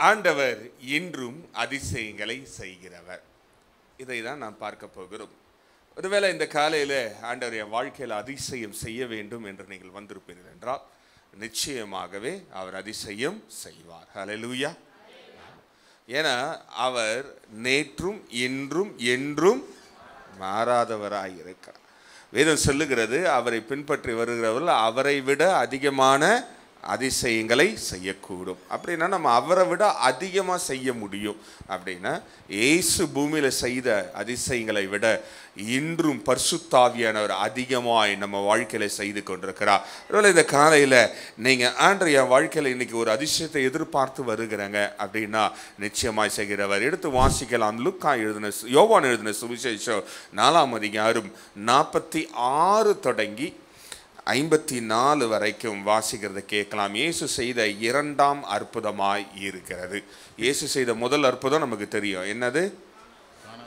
ஆண்டவர் இன்றும் அதிசயங்களை செய்கிறவர். இதை தான் நாம் பார்க்க போகிறோம். ஒருவேளை இந்த காலையில் ஆண்டவர் என் வாழ்க்கையில் அதிசயம் செய்ய வேண்டும் என்று நீங்கள் வந்திருப்பீர்கள் என்றால் நிச்சயமாகவே அவர் அதிசயம் செய்வார். ஹல்லேலூயா. ஏன்னா அவர் நேற்றும் இன்றும் என்றும் மாறாதவராய் இருக்கிறார். வேதம் சொல்லுகிறது, அவரை பின்பற்றி வருகிறவர்கள் அவரை விட அதிகமான அதிசயங்களை செய்யக்கூடும். அப்படின்னா நம்ம அவரை விட அதிகமாக செய்ய முடியும். அப்படின்னா இயேசு பூமியில் செய்த அதிசயங்களை விட இன்றும் பரிசுத்தாவியானவர் அதிகமாய் நம்ம வாழ்க்கையில் செய்து கொண்டிருக்கிறார். அதனால் இந்த காலையில் நீங்கள் ஆண்டவர் என் வாழ்க்கையில் இன்றைக்கி ஒரு அதிசயத்தை எதிர்பார்த்து வருகிறாங்க அப்படின்னா நிச்சயமாய் செய்கிறவர். எடுத்து வாசிக்கலாம். லூக்கா எழுதின யோவான் எழுதின சுவிசேஷம் 4ஆம் அதிகாரம் 46 தொடங்கி 54 வரைக்கும் வாசிக்கிறத கேட்கலாம். இயேசு செய்த இரண்டாம் அற்புதமாய் இருக்கிறது. இயேசு செய்த முதல் அற்புதம் நமக்கு தெரியும், என்னது?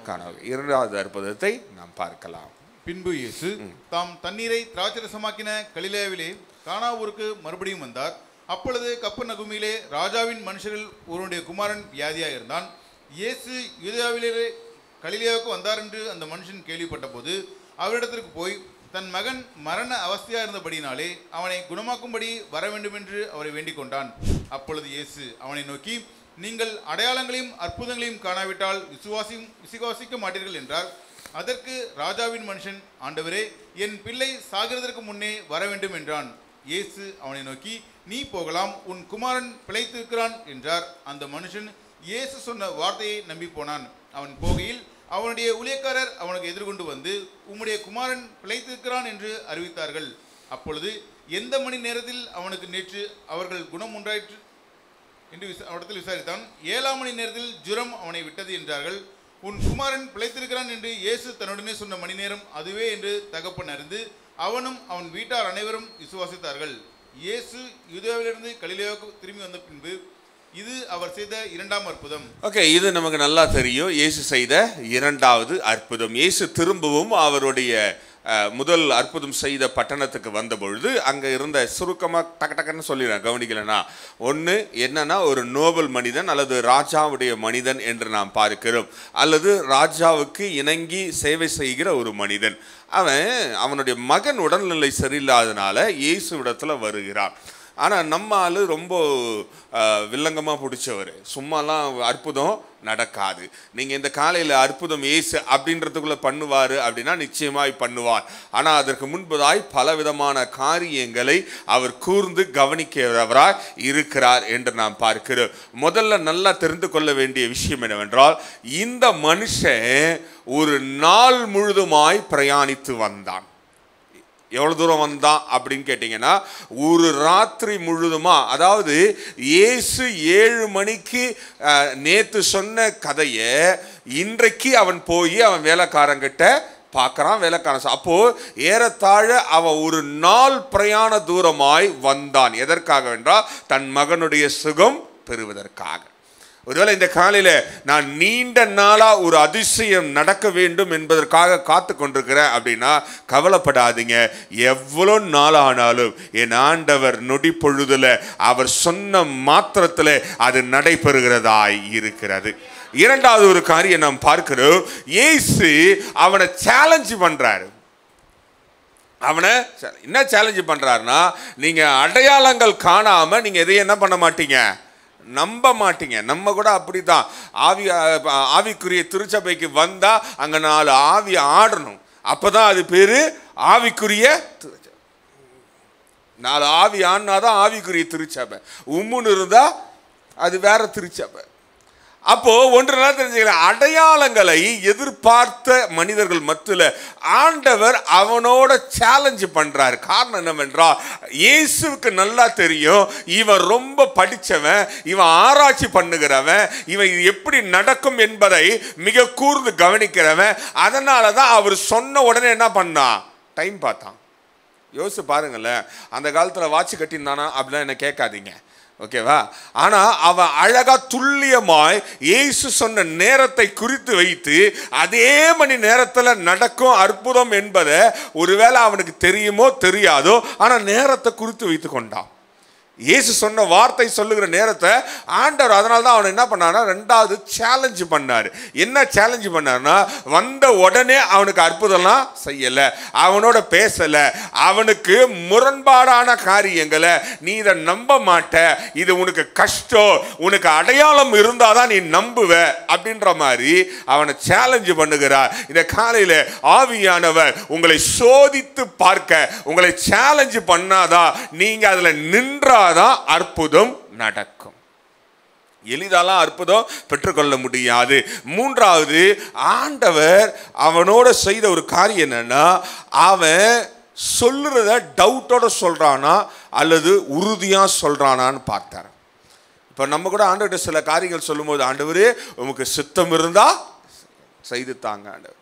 கனவு. இரண்டாவது அற்புதத்தை நாம் பார்க்கலாம். பின்பு இயேசு தாம் தண்ணீரை திராட்சரசமாக்கின கலிலேயாவிலே கானா ஊருக்கு மறுபடியும் வந்தார். அப்பொழுது கப்பர்நகூமிலே ராஜாவின் மனுஷரில் ஒருவனுடைய குமாரன் வியாதியாக இருந்தான். இயேசு யூதேயாவிலே கலிலேயாவுக்கு வந்தார் என்று அந்த மனுஷன் கேள்விப்பட்ட போது அவரிடத்திற்கு போய் தன் மகன் மரண அவஸ்தையாக இருந்தபடினாலே அவனை குணமாக்கும்படி வர வேண்டும் என்று அவரை வேண்டிக் கொண்டான். அப்பொழுது இயேசு அவனை நோக்கி, நீங்கள் அடையாளங்களையும் அற்புதங்களையும் காணாவிட்டால் விசுவாசிக்க மாட்டீர்கள் என்றார். அதற்கு ராஜாவின் மனுஷன், ஆண்டவரே, என் பிள்ளை சாகிறதற்கு முன்னே வர வேண்டும் என்றான். இயேசு அவனை நோக்கி, நீ போகலாம், உன் குமாரன் பிழைத்திருக்கிறான் என்றார். அந்த மனுஷன் இயேசு சொன்ன வார்த்தையை நம்பி போனான். அவன் போகையில் அவனுடைய ஊழியக்காரர் அவனுக்கு எதிர்கொண்டு வந்து, உம்முடைய குமாரன் பிழைத்திருக்கிறான் என்று அறிவித்தார்கள். அப்பொழுது எந்த மணி நேரத்தில் அவனுக்கு நேற்று அவர்கள் குணம் உண்டாயிற்று என்று அவரிடத்தில் விசாரித்தான். 7ஆம் மணி நேரத்தில் ஜுரம் அவனை விட்டது என்றார்கள். உன் குமாரன் பிழைத்திருக்கிறான் என்று இயேசு தன்னுடனே சொன்ன மணி நேரம் அதுவே என்று தகப்பன் அறிந்து அவனும் அவன் வீட்டார் அனைவரும் விசுவாசித்தார்கள். இயேசு யூதேயாவிலிருந்து கலிலேயாவுக்கு திரும்பி வந்த பின்பு இது அவர் செய்த இரண்டாம் அற்புதம். ஓகே, இது நமக்கு நல்லா தெரியும். இயேசு செய்த இரண்டாவது அற்புதம். இயேசு திரும்பவும் அவருடைய முதல் அற்புதம் செய்த பட்டணத்துக்கு வந்த பொழுது அங்கே இருந்த சுருக்கமாக டக்குன்னு சொல்லிடுறேன், கவனிக்கலன்னா. ஒன்று என்னன்னா, ஒரு நோபல் மனிதன் அல்லது ராஜாவுடைய மனிதன் என்று நாம் பார்க்கிறோம், அல்லது ராஜாவுக்கு இணங்கி சேவை செய்கிற ஒரு மனிதன். அவனுடைய மகன் உடல்நிலை சரியில்லாதனால இயேசுவிடத்தில் வருகிறான். ஆனால் நம்ம ஆள் ரொம்ப வில்லங்கமாக பிடிச்சவர், சும்மாலாம் அற்புதம் நடக்காது. நீங்கள் இந்த காலையில் அற்புதம் இயேசு அப்படின்றதுக்குள்ளே பண்ணுவார் அப்படின்னா நிச்சயமாய் பண்ணுவார். ஆனால் அதற்கு முன்பதாய் பலவிதமான காரியங்களை அவர் கூர்ந்து கவனிக்கிறவராய் இருக்கிறார் என்று நாம் பார்க்கிறோம். முதல்ல நல்லா தெரிந்து கொள்ள வேண்டிய விஷயம் என்னவென்றால், இந்த மனுஷன் ஒரு நாள் முழுதுமாய் பிரயாணித்து வந்தான். எவ்வளோ தூரம் வந்தான் அப்படின்னு கேட்டிங்கன்னா, ஒரு ராத்திரி முழுதுமா, அதாவது இயேசு 7 மணிக்கு நேற்று சொன்ன கதையை இன்றைக்கு அவன் போய் அவன் வேலைக்காரங்கிட்ட பார்க்குறான். வேலைக்காரன் அப்போது ஏறத்தாழ அவன் ஒரு நாள் பிரயாண தூரமாய் வந்தான். எதற்காக என்றால் தன் மகனுடைய சுகம் பெறுவதற்காக. ஒருவேளை இந்த காலையில் நான் நீண்ட நாளாக ஒரு அதிசயம் நடக்க வேண்டும் என்பதற்காக காத்து கொண்டிருக்கிறேன் அப்படின்னா கவலைப்படாதீங்க. எவ்வளோ நாளானாலும் என் ஆண்டவர் நொடி பொழுதுல அவர் சொன்ன மாத்திரத்தில் அது நடைபெறுகிறதாய் இருக்கிறது. இரண்டாவது ஒரு காரியம் நாம் பார்க்கிறோம். இயேசு அவனை சேலஞ்சு பண்றாரு. அவனை என்ன சேலஞ்சு பண்றாருன்னா, நீங்க அடையாளங்கள் காணாம நீங்க எதையும் என்ன பண்ண மாட்டீங்க, நம்ப மாட்டீங்க. நம்ம கூட அப்படித்தான். ஆவிக்குரிய திருச்சபைக்கு வந்தா அங்க 4 ஆவி ஆடணும், அப்பதான் அது பேரு ஆவிக்குரிய திருச்சபை. 4 ஆவி ஆடினாதான் ஆவிக்குரிய திருச்சபை. உம்முன்னு இருந்தா அது வேற திருச்சபை. அப்போ ஒன்று நல்லா தெரிஞ்சுக்கலாம், அடையாளங்களை எதிர்பார்த்த மனிதர்கள் மத்தியில் ஆண்டவர் அவனோட சேலஞ்சு பண்றாரு. காரணம் என்னவென்றால், இயேசுவுக்கு நல்லா தெரியும் இவன் ரொம்ப படித்தவன், இவன் ஆராய்ச்சி பண்ணுகிறவன், இவன் இது எப்படி நடக்கும் என்பதை மிக கூர்ந்து கவனிக்கிறவன். அதனால தான் அவர் சொன்ன உடனே என்ன பண்ணான், டைம் பார்த்தான். யோசிச்சு பாருங்களேன், அந்த காலத்தில் வாட்ச் கட்டியிருந்தானா அப்படிலாம் என்ன கேட்காதீங்க, ஓகேவா? ஆனால் அவன் அழகா துல்லியமாய் இயேசு சொன்ன நேரத்தை குறித்து வைத்து அதே மணி நேரத்தில் நடக்கும் அற்புதம் என்பதை ஒருவேளை அவனுக்கு தெரியுமோ தெரியாதோ, ஆனால் நேரத்தை குறித்து வைத்து கொண்டான். இயேசு சொன்ன வார்த்தை சொல்லுகிற நேரத்தை ஆண்டவர் அதனால தான் அவனை என்ன பண்ணார்னா ரெண்டாவது சேலஞ்சு பண்ணார். என்ன சேலஞ்சு பண்ணார்னா, வந்த உடனே அவனுக்கு அற்புதம்லாம் செய்யலை, அவனோட பேசலை, அவனுக்கு முரண்பாடான காரியங்களை நீ இதை நம்ப மாட்ட, இது உனக்கு கஷ்டம், உனக்கு அடையாளம் இருந்தால் தான் நீ நம்புவ அப்படின்ற மாதிரி அவனை சேலஞ்சு பண்ணுகிறார். இந்த காலையில் ஆவியானவர் உங்களை சோதித்து பார்க்க, உங்களை சேலஞ்சு பண்ணாதான் நீங்க அதில் நின்றா தான் அற்புதம் நடக்கும். எளிதாலாம் அற்புதம் பெற்றுக்கொள்ள முடியாது. மூன்றாவது, ஆண்டவர் அவனோட செய்த ஒரு காரியம் என்னன்னா, அவன் சொல்லுறத டவுட்டோட சொல்றானா அல்லது உறுதியா சொல்றானான்னு பார்த்தார். இப்ப நம்ம கூட ஆண்டவர்கிட்ட சில காரியங்கள் சொல்லும் போது, ஆண்டவரே உமக்கு சித்தம் இருந்தா செய்து தாங்க ஆண்டவர்.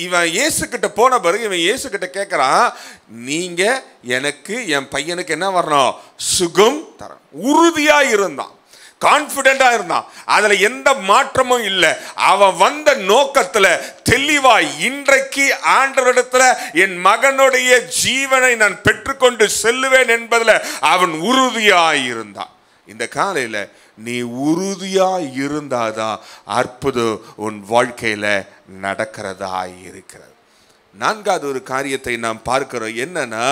இவன் இயேசு கிட்ட போன பிறகு இவன் இயேசு கிட்ட கேட்கிறான், நீங்க எனக்கு என் பையனுக்கு என்ன வரணும், சுகம் தர. உறுதியா இருந்தான், கான்பிடண்டா இருந்தான், அதுல எந்த மாற்றமும் இல்லை. அவன் வந்த நோக்கத்துல தெளிவாய், இன்றைக்கு ஆண்டவரிடத்துல என் மகனுடைய ஜீவனை நான் பெற்றுக்கொண்டு செல்லுவேன் என்பதுல அவன் உறுதியாய் இருந்தான். இந்த காலையில நீ உறுதியா இருந்தாதான் அற்புதம் உன் வாழ்க்கையில நடக்கிறதா இருக்கிறது. நான்காவது ஒரு காரியத்தை நாம் பார்க்கிறோம். என்னன்னா,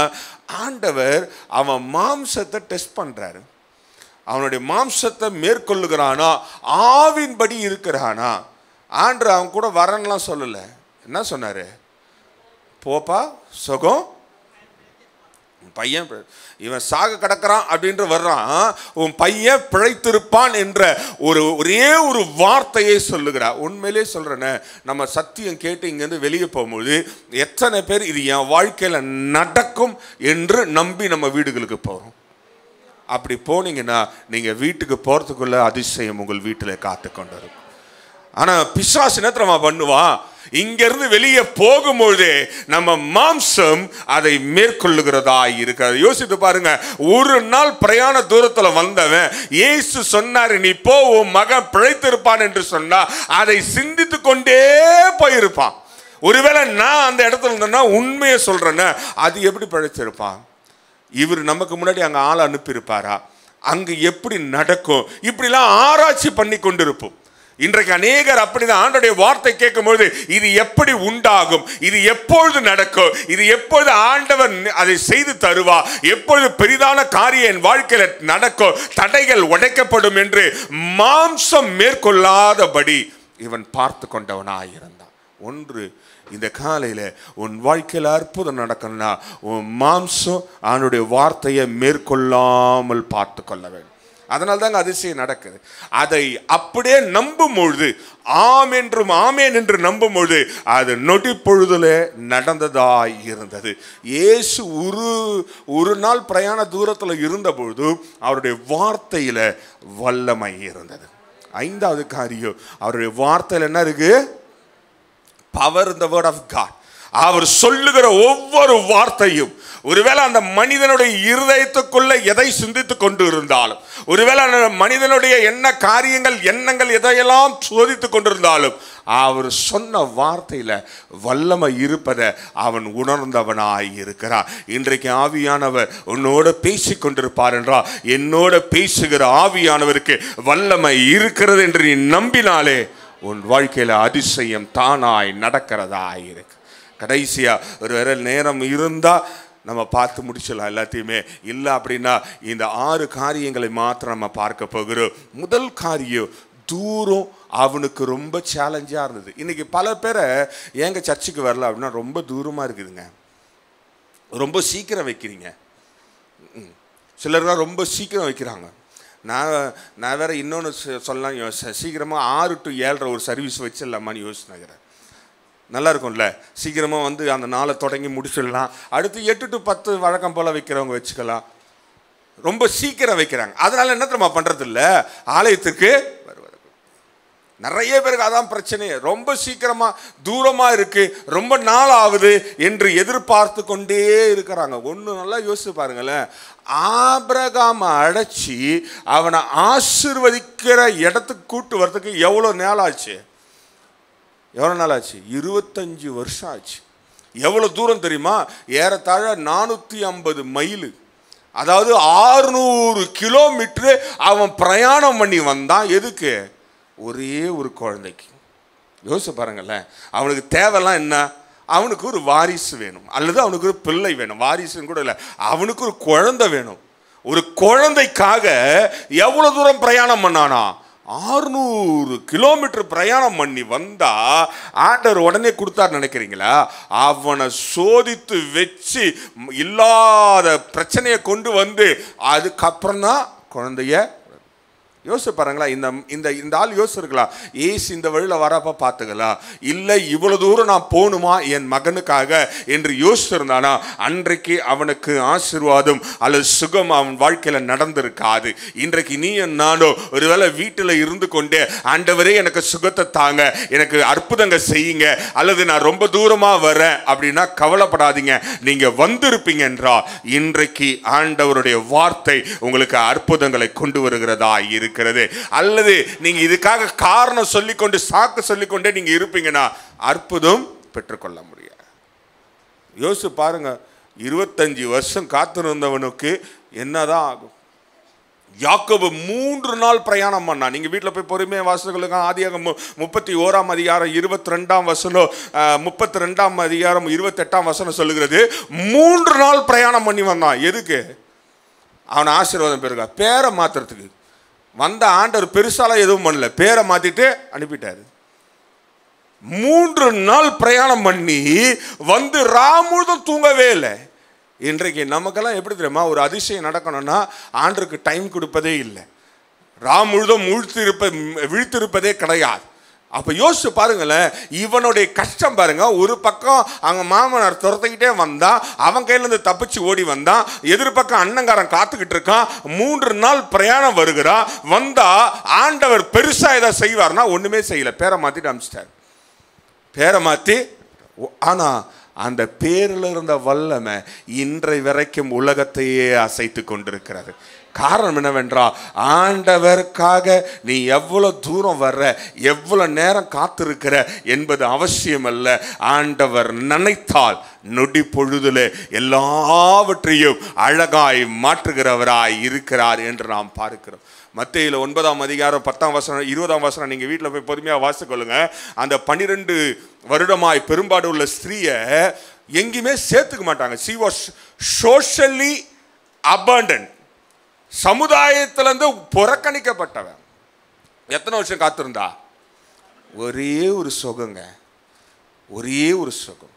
ஆண்டவர் அவன் மாம்சத்தை டெஸ்ட் பண்றாரு. அவனுடைய மாம்சத்தை மேற்கொள்ளுகிறானா, ஆவின்படி இருக்கிறானா. ஆண்டவர் அவன் கூட வரன்லாம் சொல்லல. என்ன சொன்னாரு, போப்பா சுகம், பையன் இவன் சாக கிடக்கிறான் அப்படின்ற வர்றான், உன் பையன் பிழைத்திருப்பான் என்ற ஒரே ஒரு வார்த்தையை சொல்லுகிறார். உண்மையிலே சொல்றேன்னு, நம்ம சத்தியம் கேட்டு இங்கேருந்து வெளியே போகும்போது எத்தனை பேர் இது என் வாழ்க்கையில் நடக்கும் என்று நம்பி நம்ம வீடுகளுக்கு போகிறோம். அப்படி போனீங்கன்னா நீங்கள் வீட்டுக்கு போகிறதுக்குள்ள அதிசயம் உங்கள் வீட்டில் காத்து கொண்டு இருக்கும். ஆனால் பிசாசு நேரத்தில் பண்ணுவான், இங்கிருந்து வெளியே போகும்பொழுதே நம்ம மாம்சம் அதை மேற்கொள்ளுகிறதா இருக்கிறது. யோசித்து பாருங்க, ஒரு நாள் பிரயாண தூரத்தில் வந்தவன் இயேசு சொன்னார் நீ போ, உன் மகன் பிழைத்திருப்பான் என்று சொன்னா அதை சிந்தித்து கொண்டே போயிருப்பான். ஒருவேளை நான் அந்த இடத்துல இருந்தேன்னா, உண்மையை சொல்றேன்னா, அது எப்படி பிழைத்திருப்பான்? இவர் நமக்கு முன்னாடி அங்கே ஆள் அனுப்பியிருப்பாரா? அங்கு எப்படி நடக்கும்? இப்படிலாம் ஆராய்ச்சி பண்ணி கொண்டிருப்போம். இன்றைக்கு அநேகர் அப்படிதான் ஆண்டவருடைய வார்த்தை கேட்கும்போது, இது எப்படி உண்டாகும், இது எப்பொழுது நடக்கும், இது எப்பொழுது ஆண்டவர் அதை செய்து தருவா, எப்பொழுது பெரிதான காரியம் என் வாழ்க்கையில் நடக்கும், தடைகள் உடைக்கப்படும் என்று மாம்சம் மேற்கொள்ளாதபடி இவன் பார்த்து கொண்டவனாயிருந்தான். ஒன்று, இந்த காலையில் உன் வாழ்க்கையில் அற்புதம் நடக்கணும்னா உன் மாம்சம் அவனுடைய வார்த்தையை மேற்கொள்ளாமல் பார்த்து கொள்ள வேண்டும். அதனால தாங்க அதிசயம் நடக்குது. அதை அப்படியே நம்பும் பொழுது, ஆமேன் என்று நம்பும் பொழுது அது நொடி பொழுதுல நடந்ததாய் இருந்தது. இயேசு ஒரு நாள் பிரயாண தூரத்தில் இருந்த பொழுது அவருடைய வார்த்தையில வல்லமை இருந்தது. ஐந்தாவது காரியம், அவருடைய வார்த்தையில் என்ன இருக்கு? Power in the word of God. அவர் சொல்லுகிற ஒவ்வொரு வார்த்தையும், ஒருவேளை அந்த மனிதனுடைய இருதயத்துக்குள்ள எதை சிந்தித்து கொண்டு இருந்தாலும், ஒருவேளை அந்த மனிதனுடைய என்ன காரியங்கள் எண்ணங்கள் எதையெல்லாம் சோதித்து கொண்டிருந்தாலும், அவர் சொன்ன வார்த்தையில வல்லமை இருப்பதை அவன் உணர்ந்தவனாய் இருக்கிறார். இன்றைக்கு ஆவியானவர் உன்னோட பேசி கொண்டிருப்பார் என்றால், என்னோட பேசுகிற ஆவியானவருக்கு வல்லமை இருக்கிறது என்று நீ நம்பினாலே உன் வாழ்க்கையில அதிசயம் தானாய் நடக்கிறதா இருக்கு. கடைசியா ஒரு விரல் நேரம் இருந்தா நம்ம பார்த்து முடிச்சிடலாம் எல்லாத்தையுமே. இல்லை அப்படின்னா இந்த 6 காரியங்களை மாத்திரம் நம்ம பார்க்க போகிறோம். முதல் காரியம், தூரம் அவனுக்கு ரொம்ப சேலஞ்சாக இருந்தது. இன்னைக்கு பல பேரை ஏங்க சர்ச்சுக்கு வரல அப்படின்னா, ரொம்ப தூரமாக இருக்குதுங்க, ரொம்ப சீக்கிரம் வைக்கிறீங்க. சிலர்லாம் ரொம்ப சீக்கிரம் வைக்கிறாங்க. நான் வேற இன்னொன்று சொல்லலாம் யோசிச்சேன், சீக்கிரமாக 6 to 7 ஒரு சர்வீஸ் வச்சிடலாமான்னு யோசிச்சுக்கிறேன். நல்லா இருக்கும்ல, சீக்கிரமாக வந்து அந்த நாளை தொடங்கி முடிச்சிடலாம். அடுத்து 8 to 10 வழக்கம் போல் வைக்கிறவங்க வச்சுக்கலாம். ரொம்ப சீக்கிரம் வைக்கிறாங்க. அதனால என்ன நம்ம பண்ணுறது இல்லை, ஆலயத்துக்கு வருவது. நிறைய பேருக்கு அதான் பிரச்சனையே. ரொம்ப சீக்கிரமாக தூரமாக இருக்குது, ரொம்ப நாள் ஆகுது என்று எதிர்பார்த்து கொண்டே இருக்கிறாங்க. ஒன்று நல்லா யோசிச்சு பாருங்களேன், ஆபிரகாம் அழைச்சி அவனை ஆசீர்வதிக்கிற இடத்துக்கு கூட்டு வரதுக்கு எவ்வளோ நாள் ஆச்சு? 25 வருஷம் ஆச்சு. எவ்வளோ தூரம் தெரியுமா? ஏறத்தாழ 450 மைல். அதாவது 600 கிலோமீட்டர் அவன் பிரயாணம் பண்ணி வந்தான். எதுக்கு? ஒரே ஒரு குழந்தைக்கு. யோசிச்சு பாருங்களேன். அவனுக்கு தேவைலாம் என்ன? அவனுக்கு ஒரு வாரிசு வேணும், அல்லது அவனுக்கு ஒரு பிள்ளை வேணும். வாரிசுன்னு கூட இல்லை, அவனுக்கு ஒரு குழந்தை வேணும். ஒரு குழந்தைக்காக எவ்வளவு தூரம் பிரயாணம் பண்ணானா? 600 கிலோமீட்டர் பிரயாணம் பண்ணி வந்தா ஆண்டவர் உடனே கொடுத்தார் நினைக்கிறீங்களா? அவனை சோதித்து வச்சு இல்லாத பிரச்சனையை கொண்டு வந்து அதுக்கப்புறம் தான் குழந்தைய. யோசிச்சு பாருங்களா. இந்த ஆள் யோசிச்சிருக்கலாம், ஏசு இந்த வழியில் வரப்ப பார்த்துக்கலாம், இல்லை இவ்வளவு தூரம் நான் போகணுமா என் மகனுக்காக என்று யோசிச்சிருந்தானா அன்றைக்கு அவனுக்கு ஆசீர்வாதம் அல்லது சுகம் அவன் வாழ்க்கையில் நடந்திருக்காது. இன்றைக்கு நீ நானோ ஒருவேளை வீட்டில் இருந்து கொண்டே, ஆண்டவரே எனக்கு சுகத்தை தாங்க, எனக்கு அற்புதங்க செய்யுங்க, அல்லது நான் ரொம்ப தூரமாக வரேன் அப்படின்னா கவலைப்படாதீங்க. நீங்கள் வந்திருப்பீங்க என்றால் இன்றைக்கு ஆண்டவருடைய வார்த்தை உங்களுக்கு அற்புதங்களை கொண்டு வருகிறதா இருக்கிறது. அல்லது நீங்க இதுக்காக காரணம் சொல்லிக்கொண்டு சாக்கு சொல்லிக்கொண்டே நீங்க இருப்பீங்கன்னா அற்புதம் பெற்றுக்கொள்ள முடியாது. யோசிச்சு பாருங்க, 25 வருஷம் காத்திருந்தவனுக்கு என்னதான் ஆகும்? யாக்கோபு 3 நாள் பிரயாணம் பண்ணான். நீங்க வீட்டில் போய் பொறுமையாக வாசகங்களுக்கு ஆதியாகமம் 31ஆம் அதிகாரம் 22ஆம் வசனம் 32ஆம் அதிகாரம் 28ஆம் வசனம் சொல்லுகிறது 3 நாள் பிரயாணம் பண்ணி வந்தான். எதுக்கு? அவனை ஆசீர்வாதம் பெருக்கா, பேரை மாத்துறதுக்கு வந்த ஆண்டவர் பெருசாலாம் எதுவும் பண்ணல, பேரை மாத்திட்டு அனுப்பிட்டாரு. 3 நாள் பிரயாணம் பண்ணி வந்து ராமுழுதும் தூங்கவே இல்லை. இன்றைக்கு நமக்கெல்லாம் எப்படி தெரியுமா? ஒரு அதிசயம் நடக்கணும்னா ஆண்டருக்கு டைம் கொடுப்பதே இல்லை, ராமுழுதும் விழித்திருப்பதே கிடையாது. அப்போ யோசிச்சு பாருங்களேன், இவனுடைய கஷ்டம் பாருங்க. ஒரு பக்கம் அங்கே மாமனார் துரத்துக்கிட்டே வந்தான், அவன் கையிலேருந்து தப்பிச்சு ஓடி வந்தான், எதிர்பக்கம் அண்ணங்காரன் காத்துக்கிட்டு இருக்கான். 3 நாள் பிரயாணம் வருகிறா. வந்தா ஆண்டவர் பெருசா ஏதாவது செய்வார்னா ஒண்ணுமே செய்யல, பேரை மாத்திட்டு அனுப்பிச்சிட்டார். பேரை மாத்தி. ஆனா அந்த பேரில் இருந்த வல்லமை இன்றை வரைக்கும் உலகத்தையே அசைத்து கொண்டிருக்கிறது. காரணம் என்னவென்றால் ஆண்டவருக்காக நீ எவ்வளவு தூரம் வர்ற, எவ்வளவு நேரம் காத்திருக்கிற என்பது அவசியம் அல்ல. ஆண்டவர் நினைத்தால் நொடி பொழுதுல எல்லாவற்றையும் அழகாய் மாற்றுகிறவராய் இருக்கிறார் என்று நாம் பார்க்கிறோம். மத்தேயுல 9ஆம் அதிகாரம் 10ஆம் வசனம் 20ஆம் வசனம் நீங்க வீட்டில் போய் பொறுமையாக வாசிக்கொள்ளுங்க. அந்த 12 வருடமாய் பெரும்பாடு உள்ள ஸ்திரீயை எங்கேயுமே சேர்த்துக்க மாட்டாங்க. she was socially abandoned, சமுதாயத்திலிருந்து புறக்கணிக்கப்பட்டவன். எத்தனை வருஷம் காத்திருந்தா? ஒரே ஒரு சுகங்க, ஒரே ஒரு சுகம்.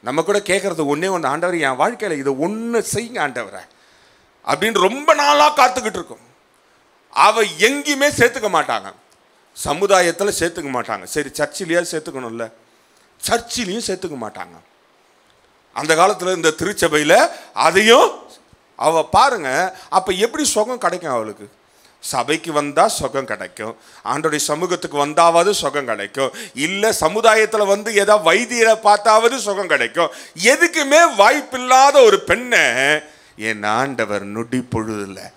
நம்ம கூட கேட்கறது ஒன்னே ஒன்று, ஆண்டவர் என் வாழ்க்கையில் இதை ஒன்று செய்யுங்க ஆண்டவரை அப்படின்னு ரொம்ப நாளாக காத்துக்கிட்டு இருக்கும். அவ எங்கேயுமே சேர்த்துக்க மாட்டாங்க, சமுதாயத்தில் சேர்த்துக்க மாட்டாங்க. சரி சர்ச்சிலேயே சேர்த்துக்கணும்ல, சர்ச்சிலையும் சேர்த்துக்க மாட்டாங்க. அந்த காலத்தில் இந்த திருச்சபையில் அதையும் அவ பாருங்க. அப்போ எப்படி சுகம் கிடைக்கும் அவளுக்கு? சபைக்கு வந்தால் சுகம் கிடைக்கும், ஆண்டோடைய சமூகத்துக்கு வந்தாவது சுகம் கிடைக்கும், இல்லை சமுதாயத்தில் வந்து ஏதாவது வைத்தியரை பார்த்தாவது சுகம் கிடைக்கும். எதுக்குமே வாய்ப்பில்லாத ஒரு பெண்ணை என் ஆண்டவர் நொடி பொழுதில்லை.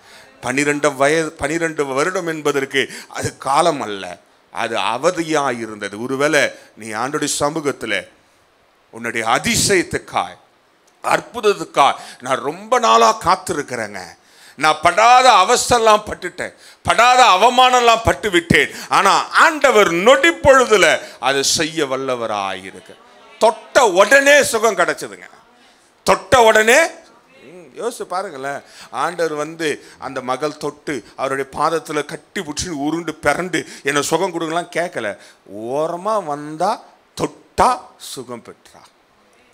12 வருடம் என்பதற்கு அது காலம் அல்ல, அது அவதியாக இருந்தது. ஒருவேளை நீ ஆண்டோடைய சமூகத்தில் உன்னுடைய அதிசயத்துக்காய் அற்புதத்துக்காய் நான் ரொம்ப நாளாக காத்திருக்கிறேங்க, நான் படாத அவஸ்தெல்லாம் பட்டுட்டேன், படாத அவமானம்லாம் பட்டு விட்டேன், ஆனால் ஆண்டவர் நொடி பொழுதுல அதை செய்ய வல்லவராயிருக்கு. தொட்ட உடனே சுகம் கிடைச்சதுங்க, தொட்ட உடனே. யோசிச்சு பாருங்களேன், ஆண்டவர் வந்து அந்த மகள் தொட்டு அவருடைய பாதத்தில் கட்டி பிடிச்சி உருண்டு பிறண்டு என்னை சுகம் கொடுக்கலாம் கேட்கல, ஓரமாக வந்தா தொட்டா சுகம் பெற்றா.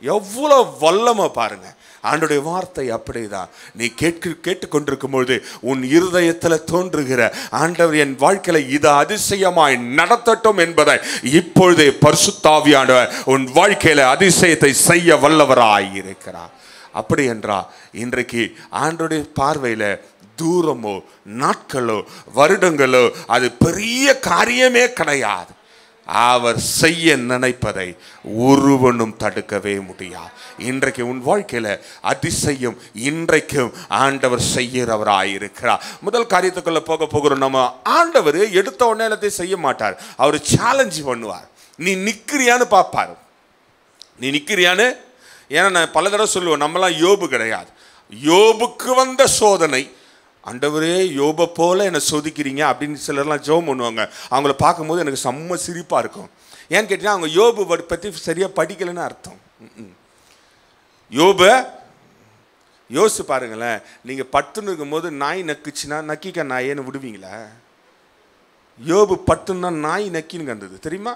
எவ்வளோ வல்லமை பாருங்க. ஆண்டோடைய வார்த்தை அப்படிதான். நீ கேட்டுக்கொண்டிருக்கும் பொழுது உன் இருதயத்தில் தோன்றுகிற ஆண்டவர் என் வாழ்க்கையில இது அதிசயமாய் நடத்தட்டும் என்பதை இப்பொழுதே பரிசுத்த ஆவியானவர் உன் வாழ்க்கையில அதிசயத்தை செய்ய வல்லவராய் இருக்கிறார். அப்படி என்றால் இன்றைக்கு ஆண்டோடைய பார்வையில தூரமோ நாட்களோ வருடங்களோ அது பெரிய காரியமே கிடையாது. அவர் செய்ய நினைப்பதை ஒருவனும் தடுக்கவே முடியாது. இன்றைக்கு உன் வாழ்க்கையில அதிசயம் இன்றைக்கும் ஆண்டவர் செய்கிறவராயிருக்கிறார். முதல் காரியத்துக்குள்ள போகிறோம். நம்ம ஆண்டவர் எடுத்த உடனே எல்லாத்தையும் செய்ய மாட்டார், அவர் சேலஞ்ச் பண்ணுவார். நீ நிக்கிறியான்னு பார்ப்பார், நீ நிக்கிறியான்னு. ஏன்னா நான் பல தடவை சொல்லுவேன், நம்மளாம் யோபு கிடையாது. யோபுக்கு வந்த சோதனை. ஆண்டவரே யோபை போல என்னை சோதிக்கிறீங்க அப்படின்னு சிலர்லாம் ஜெபம் பண்ணுவாங்க. அவங்கள பார்க்கும்போது எனக்கு செம்ம சிரிப்பாக இருக்கும். ஏன்னு கேட்டீங்கன்னா அவங்க யோபு பற்றி சரியாக படிக்கலைன்னு அர்த்தம். யோபை யோசிச்சு பாருங்களேன். நீங்கள் பட்டுன்னு இருக்கும்போது நாய் நக்குச்சுன்னா நக்கிக்க நாயேன்னு விடுவீங்களா? யோபு பட்டுன்னா நாய் நக்கின்னு கண்டது தெரியுமா?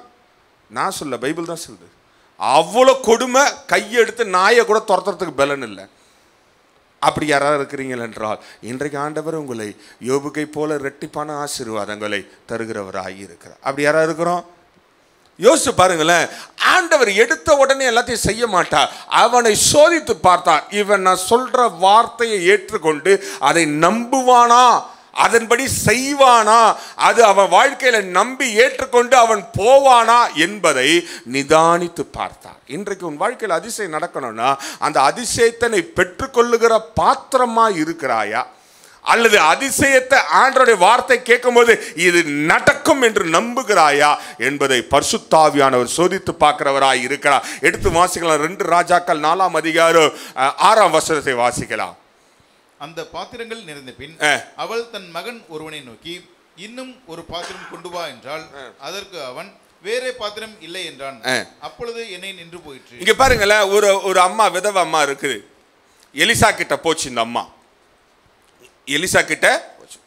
நான் சொல்ல, பைபிள் தான் சொல்லுது. அவ்வளோ கொடுமை, கையெடுத்து நாயை கூட துரத்துறதுக்கு பலன் இல்லை. அப்படி யாராவது இருக்கிறீங்கள் என்றால் இன்றைக்கு ஆண்டவர் உங்களை யோபுக்கை போல இரட்டிப்பான ஆசீர்வாதங்களை தருகிறவராக இருக்கிறார். அப்படி யாராவது இருக்கிறோம்? யோசிச்சு பாருங்களேன். ஆண்டவர் எடுத்த உடனே எல்லாத்தையும் செய்ய மாட்டார். அவனை சோதித்து பார்த்தார். இவன் நான் சொல்ற வார்த்தையை ஏற்றுக்கொண்டு அதை நம்புவானா, அதன்படி செய்வானா, அது அவன் வாழ்க்கையில நம்பி ஏற்றுக்கொண்டு அவன் போவானா என்பதை நிதானித்து பார்த்தார். இன்றைக்கு உன் வாழ்க்கையில் அதிசயம் நடக்கணும்னா அந்த அதிசயத்தை பெற்றுக்கொள்ளுகிற பாத்திரமா இருக்கிறாயா, அல்லது அதிசயத்தை ஆண்டவருடைய வார்த்தை கேட்கும் போது இது நடக்கும் என்று நம்புகிறாயா என்பதை பரிசுத்தாவியானவர் சோதித்து பார்க்கிறவராய் இருக்கிறார். எடுத்து வாசிக்கலாம். 2 ராஜாக்கள் 4ஆம் அதிகாரம் 6ஆம் வசனத்தை வாசிக்கலாம். அந்த பாத்திரங்கள் நிறைந்த பின் அவள் தன் மகன் ஒருவனை நோக்கி, இன்னும் ஒரு பாத்திரம் கொண்டு வா என்றால், அதற்கு அவன், வேறே பாத்திரம் இல்லை என்றான். அப்பொழுது என்னை நின்று போயிற்று. இங்க பாருங்களேன், ஒரு அம்மா, விதவ அம்மா இருக்குது. எலிசா கிட்ட போச்சு இந்த அம்மா. எலிசா கிட்ட போச்சு.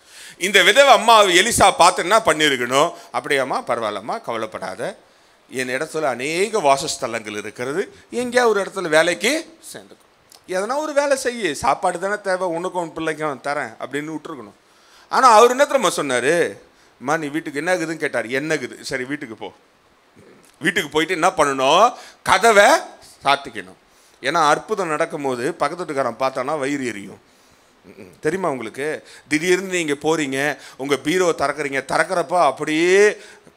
இந்த விதவ அம்மா எலிசா பார்த்து என்ன பண்ணியிருக்கணும்? அப்படியாம்மா, பரவாயில்லம்மா, கவலைப்படாத, என் இடத்துல அநேக வாசஸ்தலங்கள் இருக்கிறது, எங்கேயா ஒரு இடத்துல வேலைக்கு சேர்ந்துக்கும், எதனா ஒரு வேலை செய்ய, சாப்பாடு தானே தேவை, உனக்கும் உன் பிள்ளைக்கும் தரேன் அப்படின்னு விட்டுருக்கணும். ஆனால் அவர் என்ன தெரியுமா சொன்னார்? அம்மா நீ வீட்டுக்கு என்ன ஆகுதுன்னு கேட்டார். என்னகுது? சரி வீட்டுக்கு போ. வீட்டுக்கு போயிட்டு என்ன பண்ணணும்? கதவை சாத்திக்கணும். ஏன்னா அற்புதம் நடக்கும் போது பக்கத்து வீட்டுக்காரன் பார்த்தானா வயிறு எரியும். தெரியுமா உங்களுக்கு? திடீர்னு நீங்கள் போகிறீங்க, உங்கள் பீரோவை திறக்கிறீங்க, திறக்கிறப்ப அப்படியே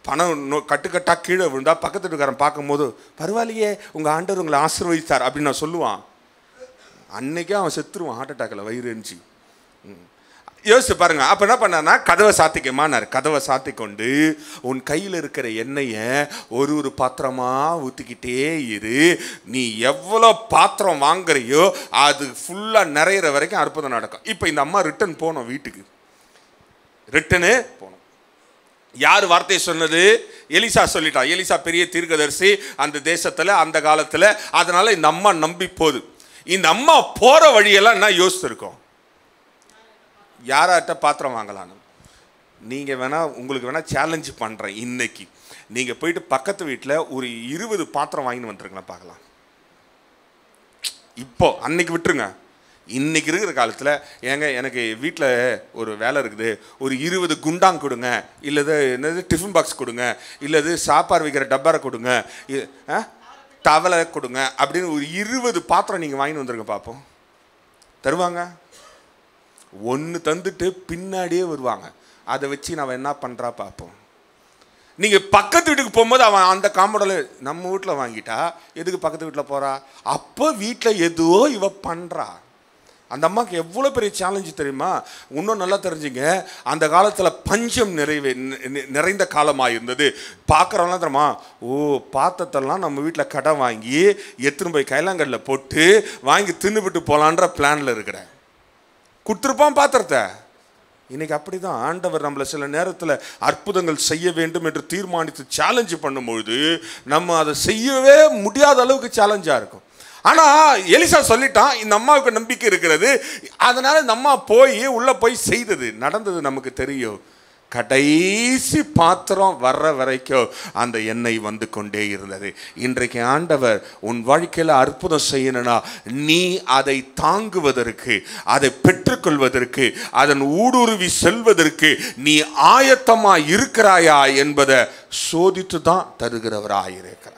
பணம் கட்டுக்கட்டாக கீழே விழுந்தா பக்கத்து வீட்டுக்காரன் பார்க்கும்போது, பரவாயில்லையே உங்கள் ஆண்டவர் உங்களை ஆசீர்வதித்தார் அப்படின்னு நான் சொல்லுவான். அன்னைக்கே அவன் செத்துருவான், ஹார்ட் அட்டாக்கில், வயிறு எரிஞ்சு. யோசிச்சு பாருங்க. அப்போ என்ன பண்ணான்னா, கதவை சாத்திக்கமானார். கதவை சாத்தி கொண்டு உன் கையில் இருக்கிற எண்ணெயை ஒரு பாத்திரமா ஊற்றிக்கிட்டே இரு, நீ எவ்வளோ பாத்திரம் வாங்குறியோ அது ஃபுல்லாக நிறையிற வரைக்கும் அற்புதம் நடக்கும். இப்போ இந்த அம்மா ரிட்டன் போனோம், வீட்டுக்கு ரிட்டனு போனோம். யார் வார்த்தையை சொன்னது? எலிசா சொல்லிட்டான். எலிசா பெரிய தீர்க்கதரிசி அந்த தேசத்தில் அந்த காலத்தில். அதனால இந்த அம்மா நம்பி போகுது. இந்த அம்மா போகிற வழியெல்லாம் என்ன யோசிச்சிருக்கோம்? யார்கிட்ட பாத்திரம் வாங்கலான்னு. நீங்கள் வேணால், உங்களுக்கு வேணால் சேலஞ்சு பண்ணுறேன். இன்னைக்கு நீங்கள் போயிட்டு பக்கத்து வீட்டில் ஒரு 20 பாத்திரம் வாங்கின்னு வந்துருங்களா பார்க்கலாம். இப்போ அன்னைக்கு விட்டுருங்க. இன்னைக்கு இருக்கிற காலத்தில், ஏங்க எனக்கு வீட்டில் ஒரு வேலை இருக்குது, ஒரு 20 குண்டாங் கொடுங்க, இல்லது என்னது டிஃபன் பாக்ஸ் கொடுங்க, இல்லது சாப்பாடு வைக்கிற டப்பாரை கொடுங்க, டவலை கொடுங்க அப்படின்னு ஒரு 20 பாத்திரம் நீங்கள் வாங்கின்னு வந்துருங்க பார்ப்போம். தருவாங்க? ஒன்று தந்துட்டு பின்னாடியே வருவாங்க. அதை வச்சு நான் என்ன பண்ணுறா பார்ப்போம். நீங்கள் பக்கத்து வீட்டுக்கு போகும்போது அவன் அந்த காம்பவுண்டில் நம்ம வீட்டில் வாங்கிட்டா எதுக்கு பக்கத்து வீட்டில் போகிறா? அப்போ வீட்டில் எதுவோ இவ பண்ணுறா. அந்த அம்மாவுக்கு எவ்வளோ பெரிய சேலஞ்சு தெரியுமா? இன்னும் நல்லா தெரிஞ்சுங்க, அந்த காலத்தில் பஞ்சம் நிறைந்த காலமாக இருந்தது. பார்க்குறவங்களாம் தெரியுமா, ஓ பாத்திரத்தெல்லாம் நம்ம வீட்டில் கடை வாங்கி எடுத்துன்னு போய் கைலாங்கல்ல போட்டு வாங்கி தின்னுபிட்டு போகலான்ற பிளானில் இருக்கிறேன். கொடுத்துருப்பான் பாத்திரத்தை. இன்னைக்கு அப்படி தான் ஆண்டவர் நம்மளை சில நேரத்தில் அற்புதங்கள் செய்ய வேண்டும் என்று தீர்மானித்து சேலஞ்சு பண்ணும்பொழுது நம்ம அதை செய்யவே முடியாத அளவுக்கு சேலஞ்சாக இருக்கும். ஆனால் எலிசா சொல்லிட்டான், இந்த அம்மாவுக்கு நம்பிக்கை இருக்கிறது, அதனால் இந்த அம்மா போய் உள்ளே போய் செய்தது. நடந்தது நமக்கு தெரியும். கடைசி பாத்திரம் வர்ற வரைக்கும் அந்த எண்ணெய் வந்து கொண்டே இருந்தது. இன்றைக்கு ஆண்டவர் உன் வாழ்க்கையில் அற்புதம் செய்யணும்னா நீ அதை தாங்குவதற்கு, அதை பெற்றுக்கொள்வதற்கு, அதன் ஊடுருவி செல்வதற்கு நீ ஆயத்தமாக இருக்கிறாயா என்பதை சோதித்து தான் தருகிறவராயிருக்கிறார்.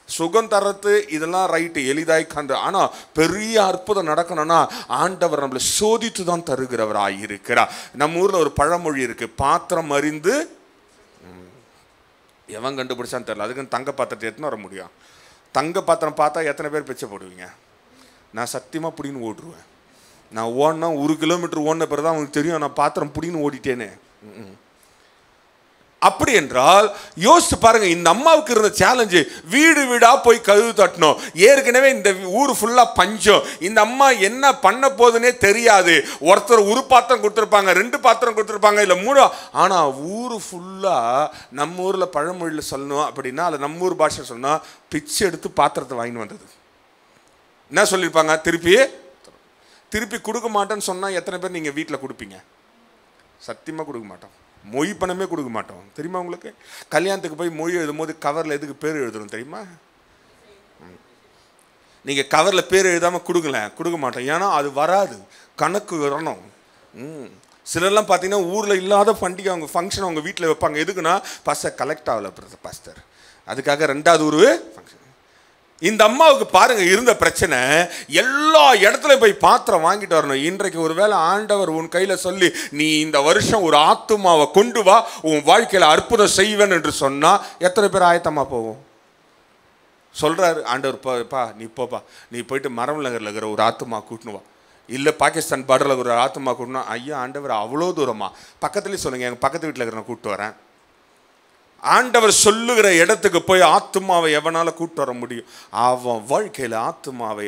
சுகம் தரத்து இதெல்லாம் ரைட்டு, எளிதாய் கண்டு. ஆனால் பெரிய அற்புதம் நடக்கணும்னா ஆண்டவர் நம்மளை சோதித்து தான் தருகிறவராக இருக்கிறார். நம்ம ஊரில் ஒரு பழமொழி இருக்குது, பாத்திரம் அறிந்து எவன் கண்டுபிடிச்சான்னு தெரியல. அதுக்குன்னு தங்க பாத்திரத்தை எத்தனை வர முடியும்? தங்க பாத்திரம் பார்த்தா எத்தனை பேர் பிச்சை போடுவீங்க? நான் சத்தியமாக பிடின்னு ஓடுருவேன். நான் ஓடினா 1 கிலோமீட்டர் ஓடின பிறகு தான் அவனுக்கு தெரியும் நான் பாத்திரம் பிடின்னு ஓடிட்டேன்னு. அப்படி என்றால் யோசிச்சு பாருங்க, இந்த அம்மாவுக்கு இருந்த சேலஞ்சு வீடு வீடா போய் கதவு தட்டணும். ஏற்கனவே இந்த ஊர் ஃபுல்லா பஞ்சம். இந்த அம்மா என்ன பண்ண போதுன்னே தெரியாது. ஒருத்தர் ஒரு பாத்திரம் கொடுத்துருப்பாங்க, 2 பாத்திரம் கொடுத்துருப்பாங்க, இல்லை 3. ஆனா ஊர் ஃபுல்லா நம்ம ஊர்ல பழமொழியில் சொல்லணும் அப்படின்னா, அல்ல நம்ம ஊர் பாஷை சொன்னா, பிச்சை எடுத்து பாத்திரத்தை வாங்கி வந்தது. என்ன சொல்லியிருப்பாங்க? திருப்பி கொடுக்க மாட்டேன்னு சொன்னா எத்தனை பேர் நீங்க வீட்டில் கொடுப்பீங்க? சத்தியமா கொடுக்க மாட்டோம். மொய் பணமே கொடுக்க மாட்டோம். தெரியுமா உங்களுக்கு? கல்யாணத்துக்கு போய் மொய் எழுதும் போது கவரில் எதுக்கு பேர் எழுதணும் தெரியுமா? நீங்கள் கவரில் பேர் எழுதாமல் கொடுக்க மாட்டோம். ஏன்னா அது வராது, கணக்கு வரணும். சிலர்லாம் பார்த்தீங்கன்னா ஊரில் இல்லாத பண்டிகை அவங்க ஃபங்க்ஷன் அவங்க வீட்டில் வைப்பாங்க. எதுக்குன்னா பாஸ்டர் கலெக்ட் ஆகல பாஸ்டர், அதுக்காக 2வது ஒரு ஃபங்க்ஷன். இந்த அம்மாவுக்கு பாருங்க இருந்த பிரச்சனை, எல்லா இடத்துலையும் போய் பாத்திரம் வாங்கிட்டு வரணும். இன்றைக்கு ஒருவேளை ஆண்டவர் உன் கையில சொல்லி, நீ இந்த வருஷம் ஒரு ஆத்துமாவை கொண்டு வா, உன் வாழ்க்கையில அற்புதம் செய்வேன் என்று சொன்னா எத்தனை பேர் ஆயத்தமா போவோம்? சொல்றாரு ஆண்டவர், பா நீ போப்பா, நீ போயிட்டு மரம் நகரில் இருக்கிற ஒரு ஆத்துமா கூட்டணுவா, இல்லை பாகிஸ்தான் பார்டரில் ஒரு ஆத்துமா கூட்டணும். ஐயா ஆண்டவர் அவ்வளோ தூரமா? பக்கத்துலேயே சொல்லுங்க, எங்கள் பக்கத்து வீட்டில் இருக்கிற கூப்பிட்டு வரேன். ஆண்டவர் சொல்லுகிற இடத்துக்கு போய் ஆத்துமாவை எவனால கூட்டு வர முடியும்? அவன் வாழ்க்கையில் ஆத்துமாவை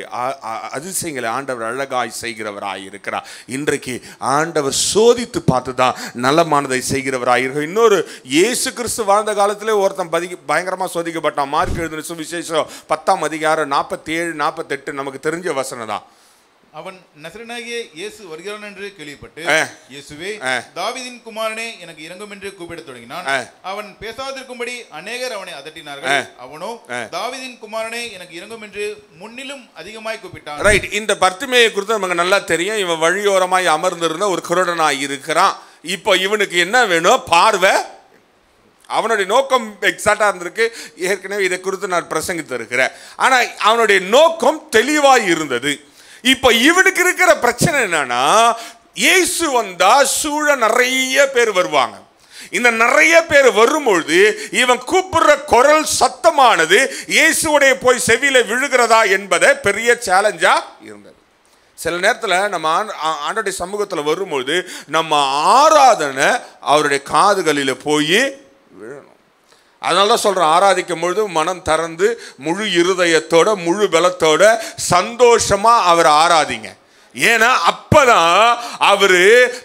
அதிசயங்களை ஆண்டவர் அழகாய் செய்கிறவராய் இருக்கிறார். இன்றைக்கு ஆண்டவர் சோதித்து பார்த்துதான் நலமானதை செய்கிறவராய் இருக்கிறார். இன்னொரு இயேசு கிறிஸ்து வாழ்ந்த காலத்திலே ஒருத்தன் பயங்கரமா சோதிக்கப்பட்டான். மார்க் எழுதின சுவிசேஷம் 10ஆம் அதிகாரம் 47, 48 நமக்கு தெரிஞ்ச வசனம் தான். அவன் நசரேயனாகிய இயேசு வருகிறான் என்று கேள்விப்பட்டு, இயேசுவே தாவீதின் குமாரனே எனக்கு இரங்கும் என்று கூப்பிடத் தொடங்கினான். அவன் பேசாதிருக்கும்படி அநேகர் அவனை அதட்டினார்கள். அவனோ தாவீதின் குமாரனே எனக்கு இரங்கும் என்று முன்னிலும் அதிகமாய் கூப்பிட்டான். ரைட். இந்த பர்த்திமேயை குறித்து நமக்கு நல்லா தெரியும். இவன் வழியோரமாய் அமர்ந்திருந்த ஒரு குருடனாய் இருக்கிறான். இப்போ இவனுக்கு என்ன வேணும்? பார்வை. அவனுடைய நோக்கம் எக்ஸாக்டா இருந்திருக்கு. ஏற்கனவே இதை குறித்து நான் பிரசங்கித்து இருக்கிறேன். ஆனா அவனுடைய நோக்கம் தெளிவாய் இருந்தது. இப்ப இவனுக்கு இருக்கிற பிரச்சனை என்னன்னா, இயேசு வந்தா சூழ நிறைய பேர் வருவாங்க. இந்த நிறைய பேர் வரும்பொழுது இவன் கூப்பிடுற குரல் சத்தமானது இயேசுடைய போய் செவியில விழுகிறதா என்பதை பெரிய சேலஞ்சா இருந்தது. சில நேரத்தில் நம்ம ஆண்டோடைய சமூகத்தில் வரும்பொழுது நம்ம ஆராதனை அவருடைய காதுகளில் போய் விழணும். அதனால தான் சொல்கிறேன், ஆராதிக்கும் பொழுது மனம் திறந்து முழு இருதயத்தோட முழு பலத்தோட சந்தோஷமாக அவரை ஆராதிங்க. ஏன்னா அப்பதான் அவரு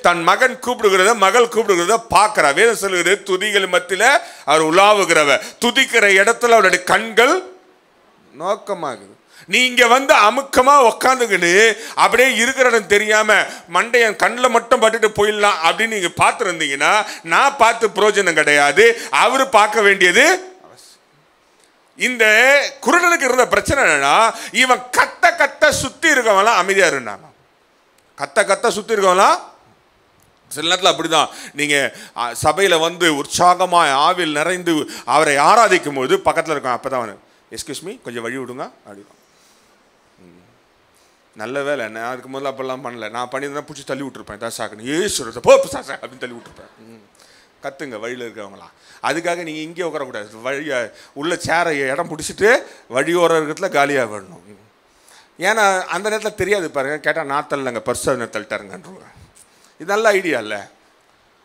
தன் மகன் கூப்பிடுகிறத மகள் கூப்பிடுகிறத பார்க்கிறார். வேதம் சொல்லுகிறது, துதிகள் மத்தியில் அவர் உலாவுகிறவர், துதிக்கிற இடத்துல அவருடைய கண்கள் நோக்கமாகுது. நீங்க வந்து அமுக்கமா உக்காந்துக்கிட்டு அப்படியே இருக்கிற இடம் தெரியாம மண்டையன் கண்ணில் மட்டும் பட்டுட்டு போயிடலாம் அப்படின்னு நீங்க பார்த்து இருந்தீங்கன்னா நான் பார்த்து பிரயோஜனம் கிடையாது. அவரு பார்க்க வேண்டியது. இந்த குருடனுக்கு இருந்த பிரச்சனை என்னன்னா, இவன் கத்த சுத்தி இருக்கவங்களாம் அமைதியா இருந்தாங்க. கத்த சுத்தி இருக்கவங்களாம் சில நேரத்தில் அப்படிதான். நீங்க சபையில வந்து உற்சாகமாய் ஆவில் நிறைந்து அவரை ஆராதிக்கும் போது பக்கத்தில் இருக்கான். அப்பதான் எஸ்கியூஸ் மீ கொஞ்சம் வழி விடுங்க அப்படின்னு. நல்ல வேலை, நான் அதுக்கு முதல்ல அப்பெல்லாம் பண்ணல. நான் பண்ணியிருந்தா பிடிச்சி தள்ளி விட்டுருப்பேன். தாசாக்கணும் ஏசுறத போ சாசா அப்படின்னு தள்ளி விட்டுருப்பேன். கத்துங்க வழியில் இருக்கவங்களாம். அதுக்காக நீங்கள் இங்கே உட்காரக்கூடாது. வழியை உள்ள சேரை இடம் பிடிச்சிட்டு வழியோர இருக்கிறதுல காலியாக வரணும். ஏன்னா அந்த நேரத்தில் தெரியாது பாருங்க, கேட்டால் நான் தள்ளங்க பர்சனை தள்ளிட்டாருங்கன்ற. இது நல்ல ஐடியா இல்லை.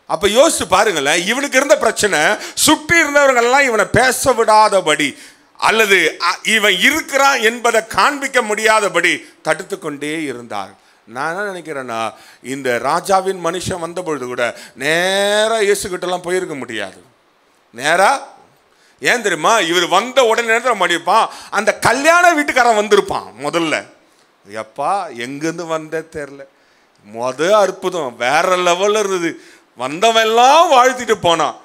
அப்போ யோசிச்சு பாருங்களேன், இவனுக்கு இருந்த பிரச்சனை சுற்றி இருந்தவர்களெல்லாம் இவனை பேச விடாதபடி அல்லது இவன் இருக்கிறான் என்பதை காண்பிக்க முடியாதபடி தடுத்து கொண்டே இருந்தார். நான் என்ன நினைக்கிறேன்னா, இந்த ராஜாவின் மனுஷன் வந்த பொழுது கூட நேராக இயேசுகிட்டலாம் போயிருக்க முடியாது. நேரா ஏன் தெரியுமா? இவர் வந்த உடனே நேரத்தில் மடிப்பான். அந்த கல்யாண வீட்டுக்காரன் வந்திருப்பான். முதல்ல எப்பா எங்கேருந்து வந்தே தெரில, அற்புதம் வேற லெவலில் இருந்தது. வந்தவெல்லாம் வாழ்த்திட்டு போனான்.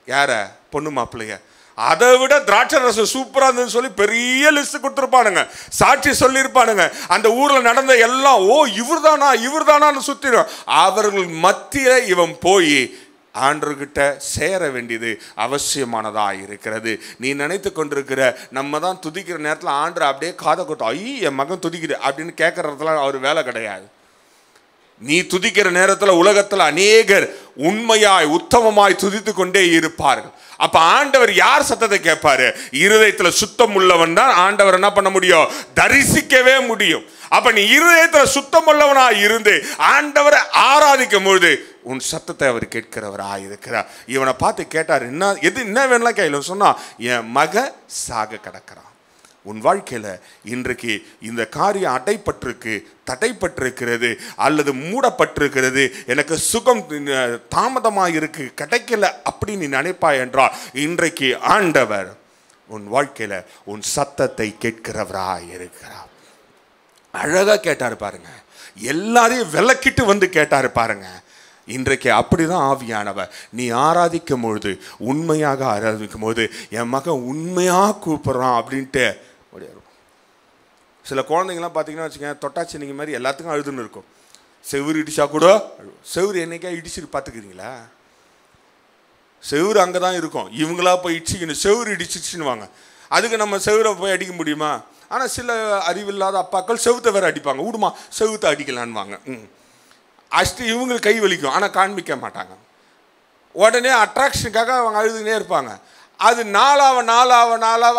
யார? பொண்ணு மாப்பிள்ளைய. அதை விட திராட்சை ரசம் சூப்பராக இருந்ததுன்னு சொல்லி பெரிய லிஸ்ட் கொடுத்துருப்பானுங்க, சாட்சி சொல்லியிருப்பானுங்க. அந்த ஊரில் நடந்த எல்லாம், ஓ இவர் தானான்னு சுற்றிடும். அவர்கள் மத்தியில் இவன் போய் ஆண்டவர்கிட்ட சேர வேண்டியது அவசியமானதாக இருக்கிறது. நீ நினைத்து கொண்டிருக்கிற நம்ம தான் துதிக்கிற நேரத்தில் ஆண்டவர் அப்படியே காதை கொடுத்தோம், என் மகன் துதிக்குது அப்படின்னு கேட்கறதுல அவர் வேலை கிடையாது. நீ துதிக்கிற நேரத்தில் உலகத்தில் அநேகர் உண்மையாய் உத்தமமாய் துதித்து கொண்டே இருப்பார்கள். அப்ப ஆண்டவர் யார் சத்தத்தை கேட்பாரு? இருதயத்தில் சுத்தம் உள்ளவன் தான் ஆண்டவர் என்ன பண்ண முடியும்? தரிசிக்கவே முடியும். அப்ப நீ இருதயத்தில் சுத்தம் உள்ளவனா இருந்து ஆண்டவரை ஆராதிக்கும் பொழுது உன் சத்தத்தை அவர் கேட்கிறவராக இருக்கிறார். இவனை பார்த்து கேட்டார், என்ன வேணலாம் கையில் சொன்னா, என் மக சாக கிடக்கிறான். உன் வாழ்க்கையில் இன்றைக்கு இந்த காரியம் அடைப்பட்டிருக்கு, தடைப்பட்டிருக்கிறது, அல்லது மூடப்பட்டிருக்கிறது, எனக்கு சுகம் தாமதமாக இருக்கு, கிடைக்கல அப்படி நீ நினைப்பாய் என்றால், இன்றைக்கு ஆண்டவர் உன் வாழ்க்கையில உன் சத்தத்தை கேட்கிறவராய் இருக்கிறார். அழகா கேட்டாரு பாருங்க, எல்லாரையும் விலக்கிட்டு வந்து கேட்டாரு பாருங்க. இன்றைக்கு அப்படிதான் ஆவியானவர். நீ ஆராதிக்கும் பொழுது, உண்மையாக ஆராதிக்கும் போது, என் மகன் உண்மையா கூப்பிடுறான் அப்படின்ட்டு சில குழந்தைங்களாம் பார்த்தீங்கன்னா வச்சுக்கோங்க, தொட்டாச்சினிங்க மாதிரி எல்லாத்துக்கும் அழுதுன்னு இருக்கும். செவுரு இடிச்சா கூட, செவுரு என்னைக்கா இடிச்சுட்டு பார்த்துக்கிறீங்களா? செவுரு அங்கே தான் இருக்கும், இவங்களா போய் இடிச்சிக்கணும். செவுரு இடிச்சிச்சுன்னு வாங்க, அதுக்கு நம்ம செவுரை போய் அடிக்க முடியுமா? ஆனால் சில அறிவில்லாத அப்பாக்கள் செவுத்தை வேற அடிப்பாங்க. விடுமா செவுத்தை அடிக்கலான்னு வாங்க. அஷ்டு இவங்களுக்கு கை வலிக்கும், ஆனால் காண்பிக்க மாட்டாங்க. உடனே அட்ராக்ஷனுக்காக அவங்க அழுதுனே இருப்பாங்க. அது நாளாவ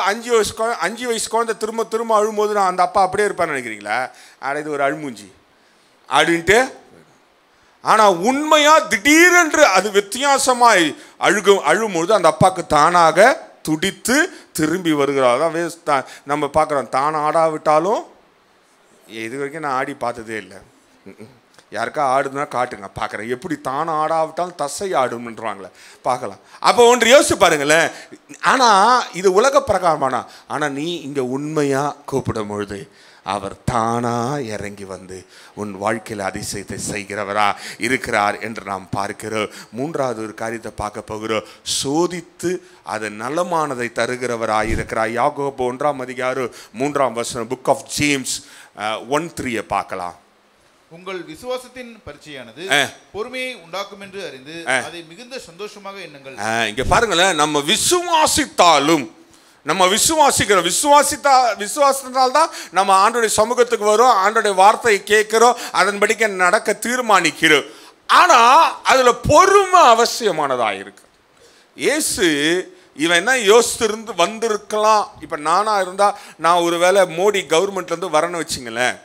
5 வயசு குழந்தை திரும்ப அழும்போது நான் அந்த அப்பா அப்படியே இருப்பான்னு நினைக்கிறீங்களா? ஆனால் இது ஒரு அழுமூஞ்சி அப்படின்ட்டு. ஆனால் உண்மையா திடீரென்று அது வித்தியாசமாய் அழும்பொழுது அந்த அப்பாவுக்கு தானாக துடித்து திரும்பி வருகிறார். தான் நம்ம பார்க்குறோம். தான் ஆடாவிட்டாலும், இது வரைக்கும் நான் ஆடி பார்த்ததே இல்லை. யாருக்கா ஆடுதுன்னா காட்டுங்க பார்க்குறேன். எப்படி தானே ஆடாவிட்டாலும் தசை ஆடும்ன்றாங்களே, பார்க்கலாம். அப்போ ஒன்று யோசிச்சு பாருங்களேன். ஆனால் இது உலக பிரகாரமானா, ஆனால் நீ இங்கே உண்மையாக கூப்பிடும் பொழுது அவர் தானா இறங்கி வந்து உன் வாழ்க்கையில் அதிசயத்தை செய்கிறவரா இருக்கிறார் என்று நாம் பார்க்கிறோம். மூன்றாவது ஒரு காரியத்தை பார்க்க போகிறோம். சோதித்து அது நலமானதை தருகிறவராக இருக்கிறார். யாக்கோபு 1:3 புக் ஆஃப் ஜேம்ஸ் 1:3 பார்க்கலாம். உங்கள் விசுவாசத்தின் பரீட்சையானது பொறுமையை உண்டாக்கும் என்று அறிந்து அதை மிகுந்த சந்தோஷமாக எண்ணுங்கள். இங்க பாருங்களேன், நம்ம விசுவாசித்தாலும், நம்ம விசுவாசத்தால் தான் நம்ம ஆண்டோடைய சமூகத்துக்கு வரும், ஆண்டோடைய வார்த்தையை கேட்கிறோம், அதன்படிக்க நடக்க தீர்மானிக்கிறோம். ஆனா அதுல பொறுமை அவசியமானதா இருக்கு. இயேசு இவன் என்ன யோசித்து வந்திருக்கலாம். இப்ப நானா இருந்தா, நான் ஒருவேளை மோடி கவர்மெண்ட்ல இருந்து வரணும்னு வச்சுங்களேன்,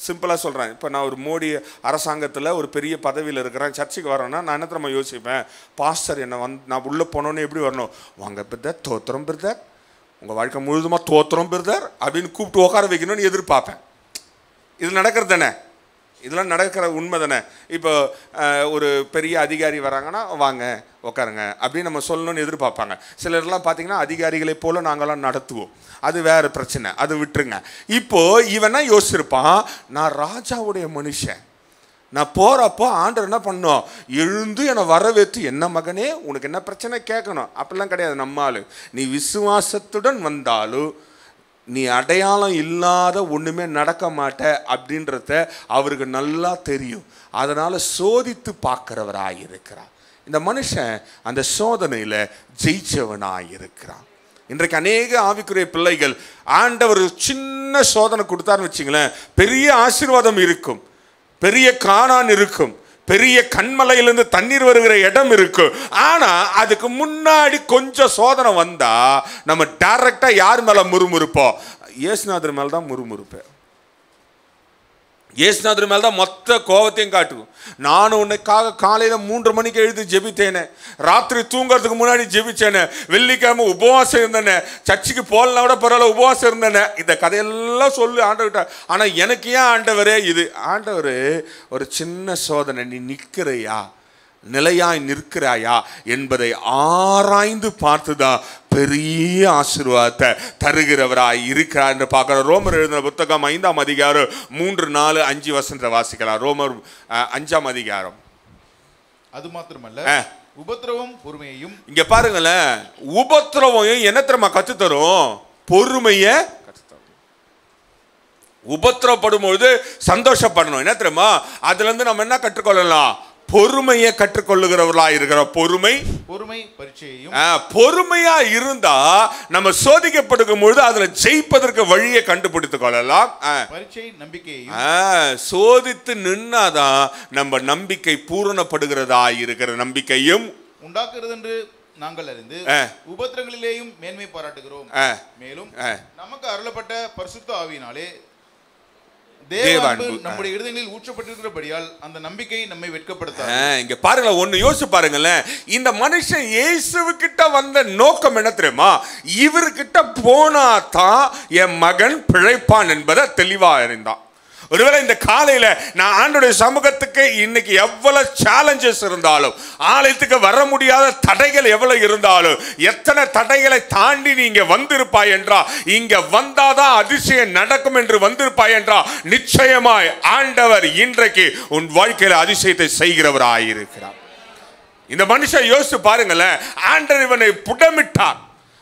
சிம்பிளாக சொல்கிறேன். இப்போ நான் ஒரு மோடி அரசாங்கத்தில் ஒரு பெரிய பதவியில் இருக்கிறேன், சர்ச்சுக்கு வரேன்னா நான் என்ன தெரியுமா யோசிப்பேன்? பாஸ்டர் என்னை நான் உள்ளே போனோன்னு எப்படி வரணும்? வாங்க பிரதர், தோத்திரம் பிரதர், உங்கள் வாழ்க்கை முழுதுமாக தோத்திரம் பிரதர் அப்படின்னு கூப்பிட்டு உட்கார வைக்கணும்னு எதிர்பார்ப்பேன். இது நடக்கிறது தானே? இதெல்லாம் நடக்கிற உண்மை தானே? இப்போ ஒரு பெரிய அதிகாரி வராங்கன்னா வாங்க உட்காருங்க அப்படின்னு நம்ம சொல்லணும்னு எதிர்பார்ப்பாங்க. சிலர்லாம் பார்த்தீங்கன்னா அதிகாரிகளை போல் நாங்கள்லாம் நடத்துவோம். அது வேறு பிரச்சனை, அது விட்டுருங்க. இப்போது இவனா யோசிச்சிருப்பான், நான் ராஜாவுடைய மனுஷன், நான் போகிறப்போ ஆண்டவர் என்ன பண்ணோம்? எழுந்து என்னை வரவேற்று, என்ன மகனே உனக்கு என்ன பிரச்சனை கேட்கணும். அப்படிலாம் கிடையாது. நம்மால் நீ விசுவாசத்துடன் வந்தாலும் நீ அடையாளம் இல்லாத ஒன்றுமே நடக்க மாட்ட அப்படின்றத அவருக்கு நல்லா தெரியும். அதனால் சோதித்து பார்க்குறவராயிருக்கிறார். இந்த மனுஷன் அந்த சோதனையில் ஜெயிச்சவனாயிருக்கிறான். இன்றைக்கு அநேக ஆவிக்குரிய பிள்ளைகள் ஆண்டவர் சின்ன சோதனை கொடுத்தாருன்னு வச்சுங்களேன், பெரிய ஆசீர்வாதம் இருக்கும், பெரிய கானான் இருக்கும், பெரிய கண்மலையிலிருந்து தண்ணீர் வருகிற இடம் இருக்கு. ஆனா அதுக்கு முன்னாடி கொஞ்சம் சோதனை வந்தா நம்ம டைரக்டா யார் மேல முறுமுறுப்போம்? இயேசுநாதர் மேல தான் முறுமுறுப்பேன். இயேசுநாதர் மேல தான் மொத்த கோபத்தையும் காட்டுவோம். நானும் உன்னைக்காக காலையில 3 மணிக்கு எழுதி ஜெபித்தேனே, ராத்திரி தூங்குறதுக்கு முன்னாடி ஜெபிச்சேனே, வெள்ளிக்கிழமை உபவாசம் இருந்தேனே, சர்ச்சுக்கு போகலனா கூட பரவாயில்ல உபவாசம் இருந்தேனே, இந்த கதையெல்லாம் சொல்லி ஆண்டவர்கிட்ட. ஆனா எனக்கு ஏன் ஆண்டவரே இது? ஆண்டவர் ஒரு சின்ன சோதனை, நீ நிற்கிறையா, நிலையாய் நிற்கிறாயா என்பதை ஆராய்ந்து பார்த்துதான் பெரிய ஆசீர்வாதத்தை தருகிறவராய் இருக்கிறார் என்று பார்க்கிற. ரோமர் எழுதின புத்தகம் 5:3, 4, 5 வாசிக்கலாம். ரோமர் 5. அது மாத்திரமல்ல, உபத்திரவம் பொறுமையையும். இங்க பாருங்களேன், உபத்திரவம் என்ன தெரியுமா கத்து தரும்? பொறுமையை கற்றுத்தரும். உபத்திரப்படும் பொழுது சந்தோஷப்படணும். என்ன தெரியுமா? அதுல இருந்து நம்ம என்ன கற்றுக்கொள்ளலாம்? பொறுமையை கற்றுக்கொள்ளுகிறவர்களா இருக்கிற. பொறுமை பரீட்சையையும். பொறுமையா இருந்தா நம்ம சோதிக்கப்படுகும் பொழுது அதுல ஜெயிப்பதற்கு வழியை கண்டுபிடித்துக் கொள்ளலாம். பரீட்சை நம்பிக்கையையும். சோதித்து நின்னாதான் நம்ம நம்பிக்கை பூரணப்படுகிறதா இருக்கிற. நம்பிக்கையும் உண்டாக்குறது என்று நாங்கள் அறிந்து உபத்திரங்களிலேயும் மேன்மை பாராட்டுகிறோம். மேலும் நமக்கு அருளப்பட்ட பரிசுத்த ஆவியினாலே தேவ அன்பு நம்முடைய இருதயங்களில் ஊற்றப்பட்டிருக்கிறபடியால் அந்த நம்பிக்கை நம்மை வெட்கப்படுத்தாது. இங்க பாருங்களேன், ஒன்னு யோசிச்சு பாருங்களேன். இந்த மனுஷன் இயேசுகிட்ட வந்த நோக்கம் என்ன தெரியுமா? இவர்கிட்ட போனா தான் என் மகன் பிழைப்பான் என்பதை தெளிவா அறிந்தான். ஒருவேளை இந்த காலையில நான் ஆண்டவருடைய சமூகத்துக்கு இன்னைக்கு எவ்வளவு சேலஞ்சஸ் இருந்தாலும், ஆலயத்துக்கு வர முடியாத தடைகள் எவ்வளவு இருந்தாலும், எத்தனை தடைகளை தாண்டி நீங்க வந்திருப்பாய் என்றா, இங்க வந்தாதான் அதிசயம் நடக்கும் என்று வந்திருப்பாய் என்றா, நிச்சயமாய் ஆண்டவர் இன்றைக்கு உன் வாழ்க்கையில அதிசயத்தை செய்கிறவராயிருக்கிறார். இந்த மனுஷன் யோசிச்சு பாருங்களேன். ஆண்டவர் இவனை புடமிட்டார்,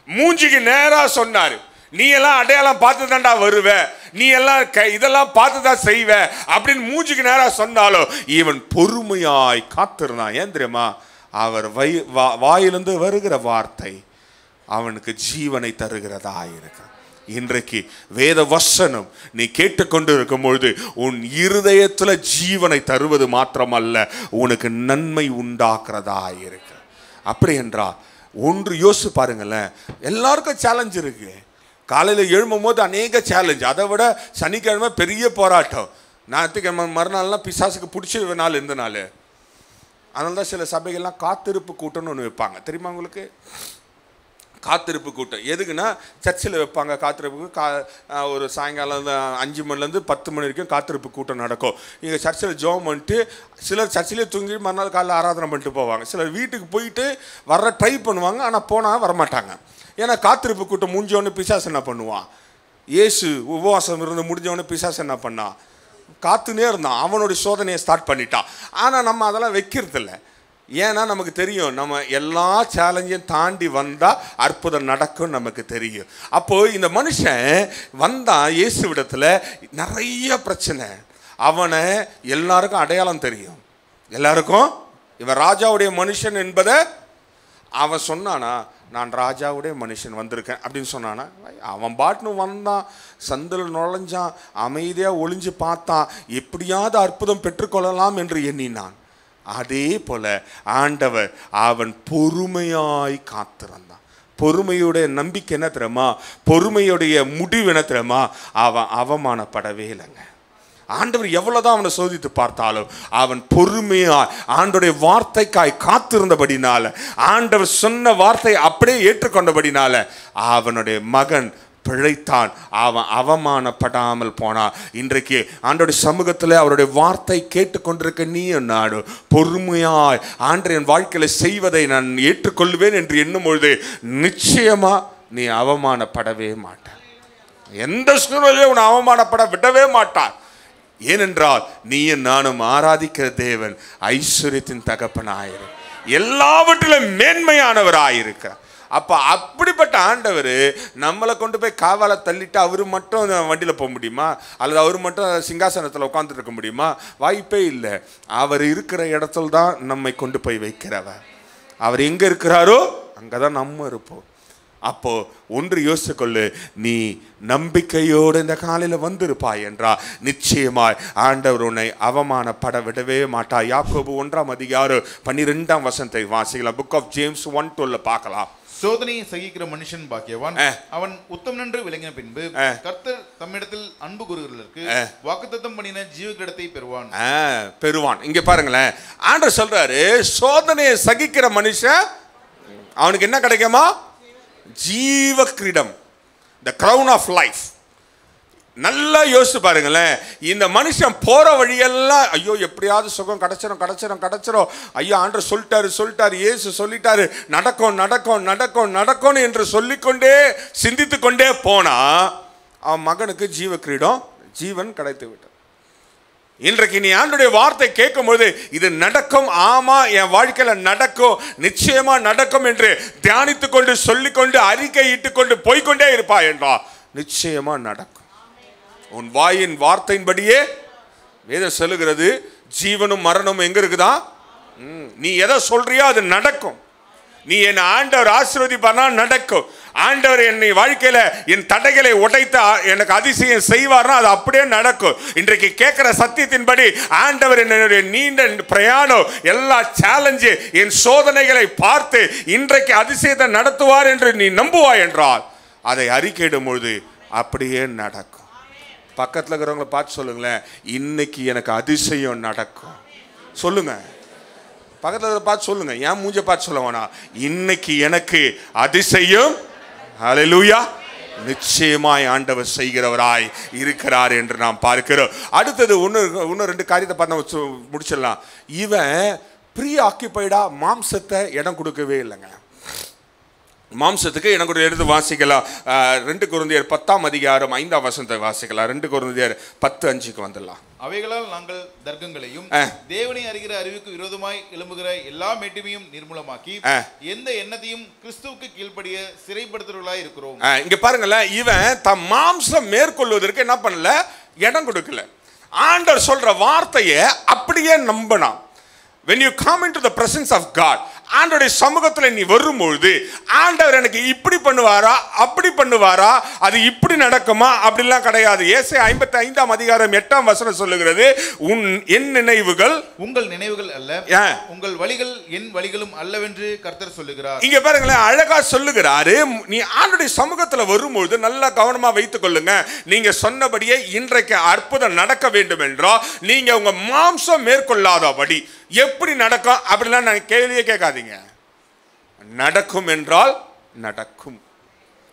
மூஞ்சிக்கு நேரா சொன்னாரு, நீ எல்லாம் அடையாளம் பார்த்து தான்டா வருவ, நீ எல்லாம் இதெல்லாம் பார்த்து தான் செய்வ அப்படின்னு மூஞ்சிக்கு நேரம் சொன்னாலும் இவன் பொறுமையாய் காத்திருந்தான். ஏன் தெரியுமா? அவர் வாயிலிருந்து வருகிற வார்த்தை அவனுக்கு ஜீவனை தருகிறதா இருக்கு. இன்றைக்கு வேத வசனம் நீ கேட்டுக்கொண்டு இருக்கும் பொழுது உன் இருதயத்துல ஜீவனை தருவது மாத்திரமல்ல, உனக்கு நன்மை உண்டாக்குறதா இருக்கு. அப்படி என்றால் ஒன்று யோசிச்சு பாருங்களேன். எல்லாருக்கும் சேலஞ்ச் இருக்கு. காலையில் எழும்பும் போது அநேக சேலஞ்ச். அதை விட சனிக்கிழமை பெரிய போராட்டம். ஞாயிற்றுக்கிழமை மறுநாள்லாம் பிசாசுக்கு பிடிச்ச நாள் இந்த நாள். அதனால தான் சில சபைகள்லாம் காத்திருப்பு கூட்டம்னு ஒன்று வைப்பாங்க. தெரியுமா உங்களுக்கு? காத்திருப்பு கூட்டம் எதுக்குன்னா, சர்ச்சில் வைப்பாங்க காத்திருப்புக்கு. ஒரு சாயங்காலம் 5 மணிலேருந்து 10 மணி வரைக்கும் காத்திருப்பு கூட்டம் நடக்கும். இங்கே சர்ச்சில் ஜெபம் பண்ணிட்டு சிலர் சர்ச்சிலே தூங்கி மறுநாள் காலையில் ஆராதனை பண்ணிட்டு போவாங்க. சிலர் வீட்டுக்கு போயிட்டு வர ட்ரை பண்ணுவாங்க, ஆனால் போனால் வரமாட்டாங்க. ஏன்னா காத்திருப்பு கூட்டம் முடிஞ்சவொடனே பிசாசு என்ன பண்ணுவான்? இயேசு உபவாசம் இருந்து முடிஞ்சவொடனே பிசாசு என்ன பண்ணான்? காத்துனே இருந்தான். அவனுடைய சோதனையை ஸ்டார்ட் பண்ணிட்டான். ஆனால் நம்ம அதெல்லாம் வைக்கிறதில்ல. ஏன்னா நமக்கு தெரியும், நம்ம எல்லா சேலஞ்சையும் தாண்டி வந்தால் அற்புதம் நடக்கும் நமக்கு தெரியும். அப்போது இந்த மனுஷன் வந்தான் இயேசுவிடத்தில். நிறைய பிரச்சனை. அவனை எல்லாருக்கும் அடையாளம் தெரியும். எல்லாருக்கும் இவன் ராஜாவுடைய மனுஷன் என்பதை அவன் சொன்னானா, நான் ராஜாவுடைய மனுஷன் வந்திருக்கேன் அப்படின்னு சொன்னானா? அவன் பாட்டுன்னு வந்தான், சந்தில் நுழைஞ்சான், அமைதியாக ஒளிஞ்சு பார்த்தான், எப்படியாவது அற்புதம் பெற்றுக்கொள்ளலாம் என்று எண்ணினான். அதே போல ஆண்டவர் அவன் பொறுமையாய் காத்திருந்தான். பொறுமையுடைய நம்பிக்கை என்ன தெரியுமா? பொறுமையுடைய முடிவு என்ன தெரியுமா? அவன் அவமானப்படவே இல்லைங்க. ஆண்டவர் எவ்வளவுதான் அவனை சோதித்து பார்த்தாலும் அவன் பொறுமையா ஆண்டவருடைய வார்த்தைக்காய் காத்திருந்தபடினால, ஆண்டவர் சொன்ன வார்த்தை அப்படியே ஏற்றுக்கொண்டபடினால அவனுடைய மகன் பிழைத்தான். அவன் அவமானப்படாமல் போனான். இன்றைக்கு ஆண்டவருடைய சமூகத்தில் அவருடைய வார்த்தை கேட்டுக்கொண்டிருக்க நீ நாடு பொறுமையாய் ஆண்டவர் என் வாழ்க்கையில் செய்வதை நான் ஏற்றுக்கொள்வேன் என்று எண்ணும் பொழுது நிச்சயமா நீ அவமானப்படவே மாட்டாய். எந்த சூழ்நிலையும் உன்னை அவமானப்பட விடவே மாட்டார். ஏனென்றால் நீயும் நானும் ஆராதிக்கிற தேவன் ஐஸ்வர்யத்தின் தகப்பனாயிரு, எல்லாவற்றிலும் மேன்மையானவராயிருக்கிறார். அப்போ அப்படிப்பட்ட ஆண்டவர் நம்மளை கொண்டு போய் காவால தள்ளிட்டு அவர் மட்டும் வண்டியில் போக முடியுமா? அல்லது அவர் மட்டும் சிங்காசனத்தில் உட்காந்துட்டு இருக்க முடியுமா? வாய்ப்பே இல்லை. அவர் இருக்கிற இடத்துல தான் நம்மை கொண்டு போய் வைக்கிறவர். அவர் எங்கே இருக்கிறாரோ அங்கே தான் நம்ம இருப்போம். அப்போ ஒன்று யோசித்துக்கொள்ளு, நீ நம்பிக்கையோடு இந்த காலையில் வந்திருப்பாய் என்றா நிச்சயமாய் ஆண்டவர் உன்னை அவமானப்பட விடவே மாட்டார். யாக்கோபு 1:12 வாசிக்கலாம். புக் ஆஃப் ஜேம்ஸ் 1:12 பார்க்கலாம். சோதனையை சகிக்கிற மனுஷன் பாக்கியவான், அவன் உத்தமன் என்று விளங்கின பின்பு கர்த்தர் தம்மிடத்தில் அன்பு கூறுகிறவர்களுக்கு வாக்குத்தத்தம் பண்ணின ஜீவகிரீடத்தை பெறுவான். இங்க பாருங்களேன், ஆண்டவர் சொல்றாரு, சோதனையை சகிக்கிற மனுஷன் அவனுக்கு என்ன கிடைக்குமா? ஜீவ கிரீடம், த கிரவுன் ஆஃப் லைஃப். நல்லா யோசிச்சு பாருங்களேன். இந்த மனுஷன் போற வழியெல்லாம் ஐயோ எப்படியாவது சுகம் கிடைச்சிரும், ஐயோ ஆண்டவர் சொல்லிட்டாரு, இயேசு சொல்லிட்டாரு, நடக்கும் என்று சொல்லிக்கொண்டே சிந்தித்து கொண்டே போனா அவன் மகனுக்கு ஜீவ கிரீடம், ஜீவன் கிடைத்து விட்டார். இன்றைக்கு நீ ஆண்டவருடைய வார்த்தை கேட்கும்போது இது நடக்கும், ஆமா என் வாழ்க்கையில நடக்கும், நிச்சயமா நடக்கும் என்று தியானித்துக் கொண்டு சொல்லிக்கொண்டு அறிக்கையிட்டு கொண்டு போய்கொண்டே இருப்பாய் என்றா நிச்சயமா நடக்கும். உன் வாயின் வார்த்தையின்படியே வேதம் சொல்லுகிறது, ஜீவனும் மரணமும் எங்க இருக்குதா? நீ எதை சொல்றியோ அது நடக்கும். நீ என் ஆண்டவர் ஆசீர்வதிப்பார்னா நடக்கும். ஆண்டவர் என்னை வாழ்க்கையில என் தடைகளை உடைத்த எனக்கு அதிசயம் செய்வார்னா அது அப்படியே நடக்கும். இன்றைக்கு கேட்கிற சத்தியத்தின்படி ஆண்டவர் என்னுடைய நீண்ட பிரயாணம், எல்லா சேலஞ்சு, என் சோதனைகளை பார்த்து இன்றைக்கு அதிசயத்தை நடத்துவார் என்று நீ நம்புவாய் என்றால் அதை அறிக்கையிடும் பொழுது அப்படியே நடக்கும். பக்கத்தில் இருக்கிறவங்கள பார்த்து சொல்லுங்களேன், இன்னைக்கு எனக்கு அதிசயம் நடக்கும். சொல்லுங்க, பக்கத்தில் பார்த்து சொல்லுங்க, ஏன் மூஞ்ச பார்த்து சொல்ல வேணாம், இன்னைக்கு எனக்கு அதிசயம் ஹல்லேலூயா நிச்சயமாய் ஆண்டவர் செய்கிறவராய் இருக்கிறார் என்று நாம் பார்க்கிறோம். அடுத்தது இன்னும் 2 காரியத்தை பார்த்து முடிச்சிடலாம். இவன் ப்ரீ ஆக்கியபைடா மாம்சத்தை இடம் கொடுக்கவே இல்லைங்க. மாம்சத்துக்கு இடம் கொடுத்து எடுத்து வாசிக்கலாம். 2 கொரிந்தியர் 10ஆம் அதிகாரம் 5ஆம் வசனத்தை வாசிக்கலாம். 2 கொரிந்தியர் 10:5க்கு வந்துடலாம். அவைகளால் நாங்கள் தர்க்கங்களையும் தேவனை அறிகிற அறிவுக்கு விரோதமாய் எழும்புகிற எல்லா மேட்டிமையும் நிர்மூலமாக்கி எந்த எண்ணத்தையும் கிறிஸ்துவுக்கு கீழ்ப்படிய சிறைப்படுத்துவர்களாய் இருக்கிறோம். இங்க பாருங்களேன், இவன் தம் மாம்சம் மேற்கொள்வதற்கு என்ன பண்ணல, இடம் கொடுக்கல. ஆண்டவர் சொல்ற வார்த்தையை அப்படியே நம்பினான். When you come into the presence of God, ஆண்டவருடைய சமூகத்தில் நீ வரும்பொழுது ஆண்டவர் எனக்கு இப்படி பண்ணுவாரா அப்படி பண்ணுவாரா, அது இப்படி நடக்குமா அப்படிலாம் கிடையாது. ஏசாயா 55ஆம் அதிகாரம் 8ஆம் வசனம் சொல்லுகிறது, என் நினைவுகள் உங்கள் நினைவுகள் அல்ல, உங்கள் வழிகள் என் வழிகளும் அல்லவென்று கர்த்தர் சொல்லுகிறார். இங்க பாருங்களேன், அழகா சொல்லுகிறாரு. நீ ஆண்டவருடைய சமூகத்தில் வரும்பொழுது நல்லா கவனமா வைத்துக் கொள்ளுங்க. நீங்க சொன்னபடியே இன்றைக்கு அற்புதம் நடக்க வேண்டும் என்றால் நீங்க உங்க மாம்சம் மேற்கொள்ளாதபடி எப்படி நடக்கும் அப்படிலாம் நான் கேள்வியே கேட்காதீங்க. நடக்கும் என்றால் நடக்கும்.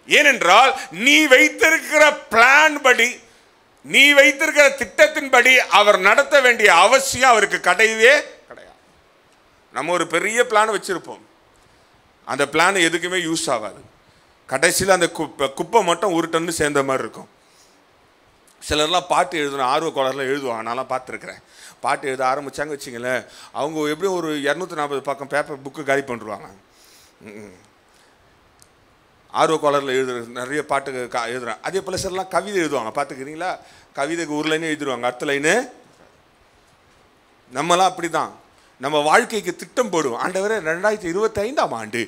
ஏனென்றால் நீ வைத்திருக்கிற பிளான் படி, நீ வைத்திருக்கிற திட்டத்தின்படி அவர் நடத்த வேண்டிய அவசியம் அவருக்கு கிடையவே கிடையாது. நம்ம ஒரு பெரிய பிளான் வச்சிருப்போம், அந்த பிளான் எதுக்குமே யூஸ் ஆகாது. கடைசியில் அந்த குப்பை மட்டும் ஒரு டன்னு சேர்ந்த மாதிரி இருக்கும். சிலர்லாம் பாட்டு எழுதணும், ஆர்வ கோளாறுல எழுதுவாங்க, நான்லாம் பார்த்துருக்குறேன். பாட்டு எழுத ஆரம்பித்தாங்க வச்சிங்களேன், அவங்க எப்படியும் ஒரு 240 பக்கம் பேப்பர் புக்கு காலி பண்ணிடுவாங்க. ஆர்வ கோளாறுல நிறைய பாட்டு எழுதுறாங்க. அதே போல் சிலர்லாம் கவிதை எழுதுவாங்க, பார்த்துக்கிறீங்களா? கவிதைக்கு ஒரு லைனே எழுதிடுவாங்க, அடுத்த லைனு. நம்மலாம் அப்படி தான், நம்ம வாழ்க்கைக்கு திட்டம் போடுவோம். ஆண்டவரே 2025ஆம் ஆண்டு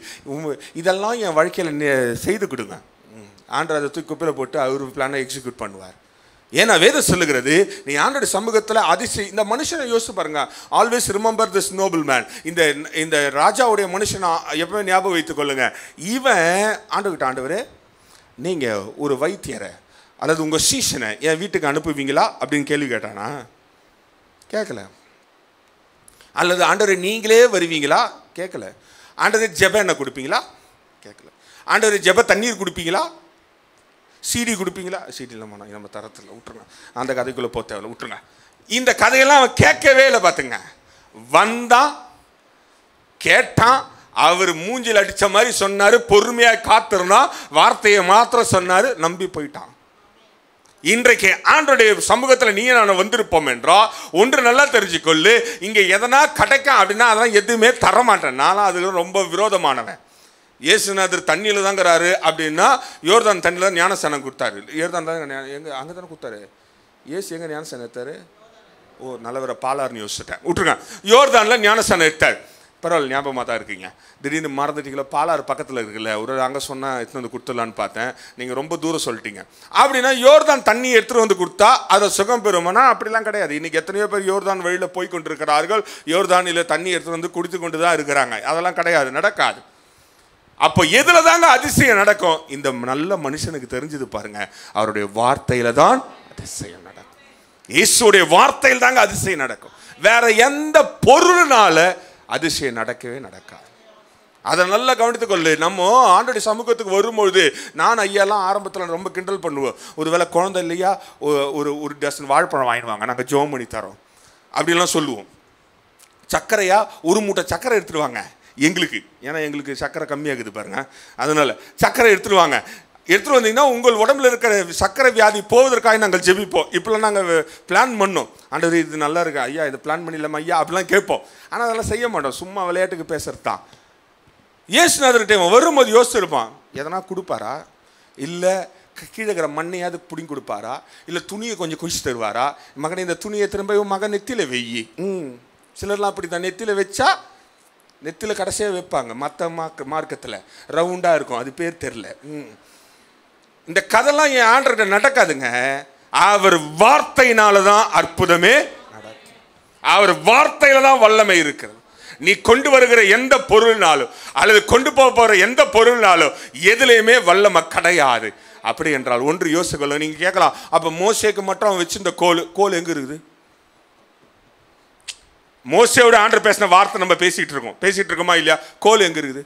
இதெல்லாம் என் வாழ்க்கையில் செய்து கொடுங்க. ஆண்டவர் அதை தூக்கி குப்பையில் போட்டு அவர் பிளானை எக்ஸிக்யூட் பண்ணுவார். ஏன்னா வேதம் சொல்லுகிறது, நீ ஆண்டவருடைய சமூகத்தில் அதிசயம். இந்த மனுஷனை யோசிச்சு பாருங்க. Always remember this Nobel man. இந்த ராஜாவுடைய மனுஷனை எப்பவுமே ஞாபகம் வைத்துக் கொள்ளுங்க. இவன் ஆண்டவர்கிட்ட, ஆண்டவரே நீங்கள் ஒரு வைத்தியரை அல்லது உங்கள் சீஷனை என் வீட்டுக்கு அனுப்புவீங்களா அப்படின்னு கேள்வி கேட்டானா? கேட்கல. அல்லது ஆண்டவரை நீங்களே வருவீங்களா? கேட்கல. ஆண்டவரே ஜெப எண்ணெய் கொடுப்பீங்களா? கேட்கல. ஆண்டவரே ஜெப தண்ணீர் கொடுப்பீங்களா? சிடி கொடுப்பீங்களா? சிடி இல்லாம நம்ம தரத்தில் விட்டுருங்க, அந்த கதைக்குள்ளே போக தேவையில்ல, விட்டுருங்க. இந்த கதையெல்லாம் அவன் கேட்கவே இல்லை. பார்த்துங்க, வந்தான், கேட்டான், அவர் மூஞ்சில் அடித்த மாதிரி சொன்னார், பொறுமையாக காத்திருந்தான், வார்த்தையை மாத்திரம் சொன்னார், நம்பி போயிட்டான். இன்றைக்கு ஆண்டவருடைய சமூகத்தில் நீ நான் வந்திருப்போம் என்றால் ஒன்று நல்லா தெரிஞ்சுக்கொள்ளு, இங்கே எதனா கிடைக்கும் அப்படின்னா அதெல்லாம் எதுவுமே தரமாட்டேன். நானும் அதுக்கு ரொம்ப விரோதமானவன். இயேசுநாதர் தண்ணியில் தாங்கிறாரு அப்படின்னா யோர்தான் தண்ணியில் தான் ஞானஸ்தானம் கொடுத்தாரு. யோர்தான் தான் எங்கே அங்கே தானே கொடுத்தாரு. இயேசு எங்கே ஞானஸ்தானம் எடுத்தார்? ஓ, நல்லவரை பாலார்னு யோசிச்சுட்டேன், விட்டுருங்க. யோர்தானில் ஞானஸ்தானம் எடுத்தார். பரவாயில்ல, ஞாபகமாக தான் இருக்கீங்க. திடீர்னு மறந்துட்டீங்களா? பாலாறு பக்கத்தில் இருக்குல்ல, ஒரு அங்கே சொன்னால் எடுத்துகிட்டு வந்து கொடுத்துடலான்னு பார்த்தேன், நீங்கள் ரொம்ப தூரம் சொல்லிட்டீங்க. அப்படின்னா யோர்தான் தண்ணி எடுத்துகிட்டு வந்து கொடுத்தா அதை சுகம் பெறுமானா? அப்படிலாம் கிடையாது. இன்றைக்கி எத்தனையோ பேர் யோர்தான் வழியில் போய் கொண்டிருக்கிறார்கள், யோர்தானில் தண்ணி எடுத்துகிட்டு வந்து குடித்து கொண்டு தான் இருக்கிறாங்க. அதெல்லாம் கிடையாது, நடக்காது. அப்போ எதில் தாங்க அதிசயம் நடக்கும்? இந்த நல்ல மனுஷனுக்கு தெரிஞ்சது பாருங்க, அவருடைய வார்த்தையில தான் அதிசயம் நடக்கும். இயேசுடைய வார்த்தையில் தாங்க அதிசயம் நடக்கும். வேற எந்த பொருள்னால அதிசயம் நடக்கவே நடக்காது. அதை நல்லா கவனித்துக் கொள்ளு. நம்ம ஆண்டோடைய சமூகத்துக்கு வரும்பொழுது, நான் ஐயாலாம் ஆரம்பத்தில் ரொம்ப கிண்டல் பண்ணுவோம். ஒருவேளை குழந்தை இல்லையா, ஒரு டசன் வாழைப்பழம் வாங்கிடுவாங்க, நாங்கள் ஜோம் பண்ணி தரோம் அப்படின்லாம் சொல்லுவோம். சர்க்கரையா ஒரு மூட்டை சர்க்கரை எடுத்துடுவாங்க எங்களுக்கு, ஏன்னா எங்களுக்கு சர்க்கரை கம்மியாகுது பாருங்க, அதனால சர்க்கரை எடுத்துடுவாங்க. எடுத்துகிட்டு வந்தீங்கன்னா உங்கள் உடம்புல இருக்கிற சர்க்கரை வியாதி போவதற்காக நாங்கள் ஜெபிப்போம். இப்போலாம் நாங்கள் பிளான் பண்ணோம், ஆண்டவர் இது நல்லா இருக்கு ஐயா, இது பிளான் பண்ணிடலாமா ஐயா அப்படிலாம் கேட்போம். ஆனால் அதெல்லாம் செய்ய மாட்டோம், சும்மா விளையாட்டுக்கு பேசுறது தான். இயேசுநாதர்கிட்ட வரும்போது யோசிச்சிருப்பான், எதனா கொடுப்பாரா, இல்லை கீழே இருக்கிற மண்ணையாவது பிடிங்கி கொடுப்பாரா, இல்லை துணியை கொஞ்சம் குடிச்சு தருவாரா, மகனை இந்த துணியை திரும்ப மகன் நெத்தியில் வெய்யி. சிலர்லாம் அப்படி தான், நெத்தியில் வச்சா நெத்தியில் கடைசியாக வைப்பாங்க, மற்ற மார்க்கத்தில் ரவுண்டாக இருக்கும், அது பேர் தெரில. இந்த கதைலாம் என் ஆண்டர்கிட்ட நடக்காதுங்க. அவர் வார்த்தையினால தான் அற்புதமே நடக்கும். அவர் வார்த்தையில தான் வல்லமை இருக்கிறது. நீ கொண்டு வருகிற எந்த பொருள்னாலும் அல்லது கொண்டு போகிற எந்த பொருள்னாலும் எதுலையுமே வல்லமை கிடையாது. அப்படி என்றால் ஒன்று யோசிக்கொள்ள. நீங்க கேட்கலாம், அப்ப மோசேக்கு மட்டும் அவன் வச்சிருந்த கோல் எங்க இருக்குது? மோசேயோட ஆண்டவர் பேசின வார்த்தை நம்ம பேசிட்டு இருக்கோமா இல்லையா? கோல் எங்க இருக்குது?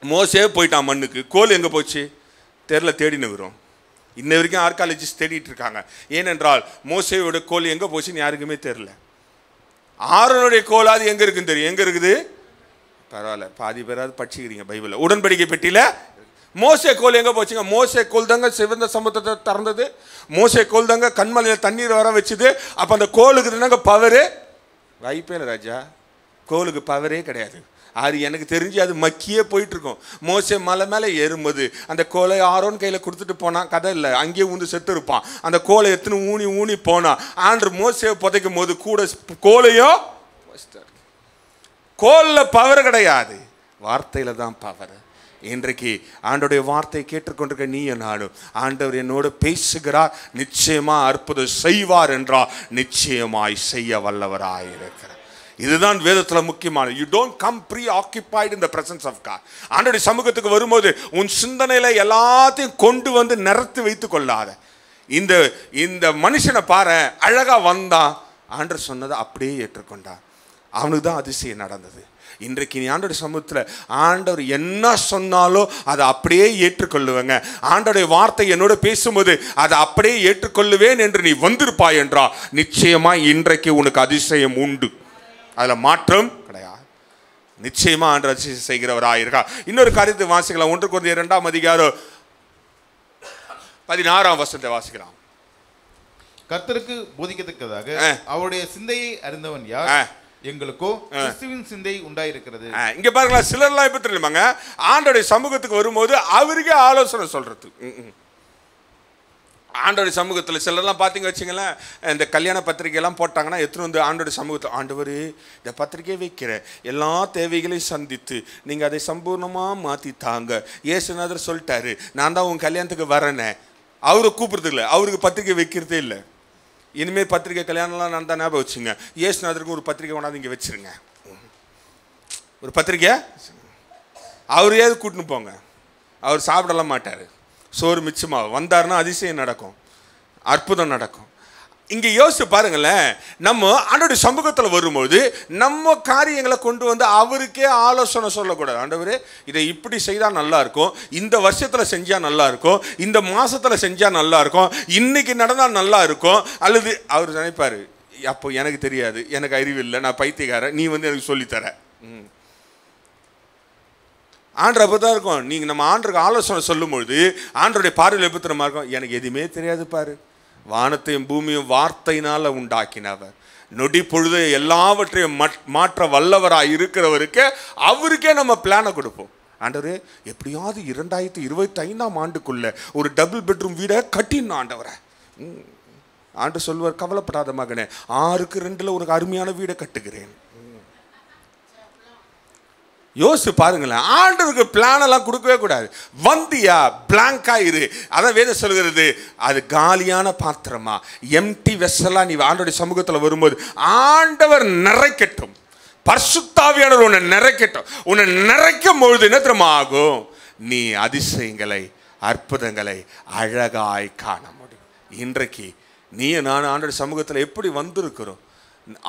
மோசே போயிட்டான் மண்ணுக்கு, கோல் எங்க போச்சு தெரியல, தேடின்னு வரும். இன்ன வரைக்கும் ஆர்காலஜிஸ்ட் தேடிட்டு இருக்காங்க. ஏனென்றால் மோசேயோட கோல் எங்க போச்சுன்னு யாருக்குமே தெரியல. ஆரோனுடைய கோலாது எங்க இருக்குன்னு தெரியும். எங்க இருக்குது? பரவாயில்ல, பாதி பேராது படிச்சுக்கிறீங்க பைபிள. உடன்படிக்கை பெட்டியில மோசே கோல் எங்க போச்சுங்க? மோசே கோல் தாங்க சிவந்த சமுத்திரத்தை திறந்தது. மோசே கோல் தாங்க கண்மலையில தண்ணீர் வர வச்சுது. அப்ப அந்த கோலுக்கு தாங்க பவரு? வாய்ப்பே இல்லை ராஜா, கோலுக்கு பவரே கிடையாது. அது எனக்கு தெரிஞ்சு அது மக்கியே போயிட்டு இருக்கும். மோசே மலை மேலே ஏறும்போது அந்த கோலை ஆரோன் கையில் கொடுத்துட்டு போனான், கதை இல்லை, அங்கேயே ஊந்து செத்து இருப்பான். அந்த கோலை எத்தனை ஊனி போனான். ஆண்டு மோசேவை புதைக்கும் போது கூட கோலையும், கோலில் பவர் கிடையாது, வார்த்தையில் தான் பவர். இன்றைக்கு ஆண்டோடைய வார்த்தையை கேட்டுக்கொண்டிருக்க நீ நானும், ஆண்டவர் என்னோடு பேசுகிறார், நிச்சயமா அற்புதம் செய்வார் என்றால் நிச்சயமாய் செய்ய வல்லவராய் இருக்கிறார். இதுதான் வேதத்தில் முக்கியமான. You don't come preoccupied in the presence of God. ஆண்டோடைய சமூகத்துக்கு வரும்போது உன் சிந்தனையில எல்லாத்தையும் கொண்டு வந்து நிறுத்தி வைத்து கொள்ளாத. இந்த மனுஷனை பாரு, அழகா வந்தான், ஆண்டவர் சொன்னதை அப்படியே ஏற்றுக்கொண்டான், அவனுக்கு தான் அதிசயம் நடந்தது. இன்றைக்கு நீ ஆண்டோடைய சமூகத்தில் ஆண்டவர் என்ன சொன்னாலோ அதை அப்படியே ஏற்றுக்கொள்ளுவேங்க. ஆண்டோடைய வார்த்தை என்னோட பேசும்போது அதை அப்படியே ஏற்றுக்கொள்ளுவேன் என்று நீ வந்திருப்பாய் என்றால் நிச்சயமா இன்றைக்கு உனக்கு அதிசயம் உண்டு, அதில் மாற்றம் கிடையாது. நிச்சயமா ஆண்டு அதிசயம் செய்கிறவராயிருக்கா. இன்னொரு காரியத்தை வாசிக்கலாம். 1 கொரிந்தியர் 2ஆம் அதிகாரம் 16ஆம் வசனத்தை வாசிக்கலாம். கர்த்தருக்கு போதிக்கத்தக்கதாக அவருடைய சிந்தையை அறிந்தவன் யார்? எங்களுக்கோ கிறிஸ்துவின் சிந்தை உண்டாயிருக்கிறது. இங்க பாருங்களா, சிலர்லாம் எப்ப தெரியுமாங்க, ஆண்டோடைய சமூகத்துக்கு வரும்போது அவருக்கே ஆலோசனை சொல்றது. ஆண்டோடைய சமூகத்தில் சிலர்லாம் பார்த்தீங்க வச்சுங்களேன், இந்த கல்யாண பத்திரிகையெல்லாம் போட்டாங்கன்னா எடுத்துன்னு வந்து ஆண்டோடைய சமூகத்தில், ஆண்டவர் இந்த பத்திரிகையை வைக்கிற எல்லா தேவைகளையும் சந்தித்து நீங்கள் அதை சம்பூர்ணமாக மாற்றி தாங்க. இயேசுநாதர் சொல்லிட்டாரு, நான் தான் உன் கல்யாணத்துக்கு வரேனே. அவரை கூப்பிடுறது இல்லை, அவருக்கு பத்திரிகை வைக்கிறதே இல்லை. இனிமேல் பத்திரிகை கல்யாணம்லாம் நான் தான் ஞாபகம் வச்சுங்க, இயேசுநாதருக்கு ஒரு பத்திரிகை கொண்டாந்து இங்கே வச்சுருங்க, ஒரு பத்திரிக்கை. அவர் ஏது கூட்டின்னு போங்க, அவர் சாப்பிடலாம் மாட்டார், சோறு மிச்சமாக வந்தாருன்னா அதிசயம் நடக்கும், அற்புதம் நடக்கும். இங்கே யோசிச்சு பாருங்களேன், நம்ம ஆண்டோடைய சமூகத்தில் வரும்போது நம்ம காரியங்களை கொண்டு வந்து அவருக்கே ஆலோசனை சொல்லக்கூடாது. ஆண்டவரே இதை இப்படி செய்தால் நல்லா இருக்கும், இந்த வருஷத்தில் செஞ்சால் நல்லா இருக்கும், இந்த மாதத்தில் செஞ்சால் நல்லா இருக்கும், இன்னைக்கு நடந்தால் நல்லா இருக்கும். அல்லது அவர் நினைப்பார், அப்போ எனக்கு தெரியாது, எனக்கு அறிவு இல்லை, நான் பைத்தியக்காரன், நீ வந்து எனக்கு சொல்லித்தர. ஆண்டர் அப்போ தான் இருக்கும். நீங்கள் நம்ம ஆண்டருக்கு ஆலோசனை சொல்லும்பொழுது ஆண்டருடைய பார்வையில் எப்படி தெரியுமா இருக்கும், எனக்கு எதுவுமே தெரியாது பாரு, வானத்தையும் பூமியும் வார்த்தையினால் உண்டாக்கினவர், நொடி பொழுது எல்லாவற்றையும் மாற்ற வல்லவராக இருக்கிறவருக்கு அவருக்கே நம்ம பிளானை கொடுப்போம். ஆண்டவரே எப்படியாவது 2025ஆம் ஆண்டுக்குள்ள ஒரு டபுள் பெட்ரூம் வீடை கட்டிடணும் ஆண்டவரை. ஆண்டு சொல்வார், கவலைப்படாத மகனே, 6க்கு 2ல் உனக்கு அருமையான வீடை கட்டுகிறேன். யோசிச்சு பாருங்களேன், ஆண்டவருக்கு பிளான் எல்லாம் கொடுக்கவே கூடாது. வந்தியா பிளாங்கா இரு. அதான் வேதம் சொல்கிறது, அது காலியான பாத்திரமா, எம்டி வெசலா நீ ஆண்டவருடைய சமூகத்தில் வரும்போது ஆண்டவர் நிறைக்கட்டும், பரிசுத்தாவியானவர் உன்னை நிறைக்கட்டும். உன்னை நிறைக்கும் பொழுது என்ன தெரியுமா ஆகும், நீ அதிசயங்களை அற்புதங்களை அழகாய் காண முடியும். இன்றைக்கு நீ நான் ஆண்டவருடைய சமூகத்தில் எப்படி வந்திருக்கிறோம்,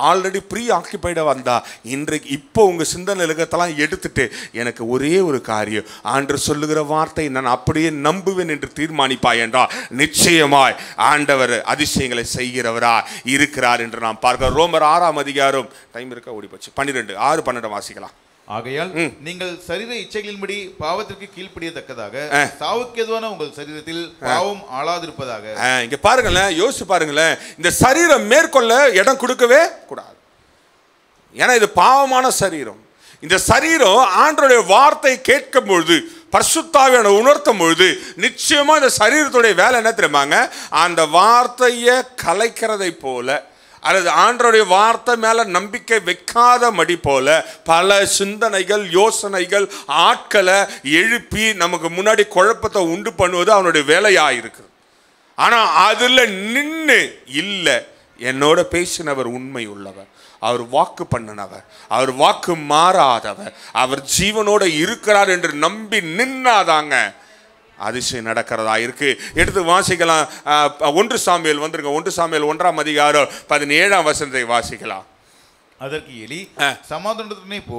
ஆல்ரெடி ப்ரீ ஆக்கியபைடாக வந்தா இன்றைக்கு இப்போ உங்கள் சிந்தனை இலக்கத்தெல்லாம் எடுத்துட்டு எனக்கு ஒரே ஒரு காரியம், ஆண்டவர் சொல்லுகிற வார்த்தை நான் அப்படியே நம்புவேன் என்று தீர்மானிப்பாய் என்றால் நிச்சயமாய் ஆண்டவர் அதிசயங்களை செய்கிறவரா இருக்கிறார் என்று நாம் பார்க்கிறோம். ரோமர் 6ஆம் அதிகாரம், டைம் இருக்கா ஓடி போச்சு, 12 6 12 வாசிக்கலாம். ஆகையால் நீங்கள் சரீர இச்சைகளின்படி பாவத்திற்கு கீழ்ப்படியத்தக்கதாக சாவுக்கு எதுவான உங்கள் சரீரத்தில் பாவம் ஆளாதிருப்பதாக. இங்க பாருங்களேன், யோசிச்சு பாருங்களேன், இந்த சரீரம் மேற்கொள்ள இடம் கொடுக்கவே கூடாது. ஏன்னா இது பாவமான சரீரம். இந்த சரீரம் ஆண்டவருடைய வார்த்தை கேட்கும் பொழுது, பரிசுத்தாவியான உணர்த்தும் பொழுது நிச்சயமா இந்த சரீரத்துடைய வேலை என்ன தெரியுமாங்க, அந்த வார்த்தையை கலைக்கிறதை போல அல்லது ஆண்டவருடைய வார்த்தை மேல நம்பிக்கை வைக்காத மடி போல பல சிந்தனைகள் யோசனைகள் ஆட்களை எழுப்பி நமக்கு முன்னாடி குழப்பத்தை உண்டு பண்ணுவது அவனுடைய வேலையாயிருக்கு. ஆனா அதுல நின்று இல்லை, என்னோட பேசினவர் உண்மை உள்ளவர், அவர் வாக்கு பண்ணினவர், அவர் வாக்கு மாறாதவர், அவர் ஜீவனோட இருக்கிறார் என்று நம்பி நின்னாதாங்க அதிசயம் நடக்கிறதா இருக்கு. எடுத்து வாசிக்கலாம். 1 சாமுவேல் வந்திருக்க. 1 சாமுவேல் 1ஆம் அதிகாரம் 17ஆம் வசனத்தை வாசிக்கலாம். அதற்கு எலி, சமாதானத்துடனே போ,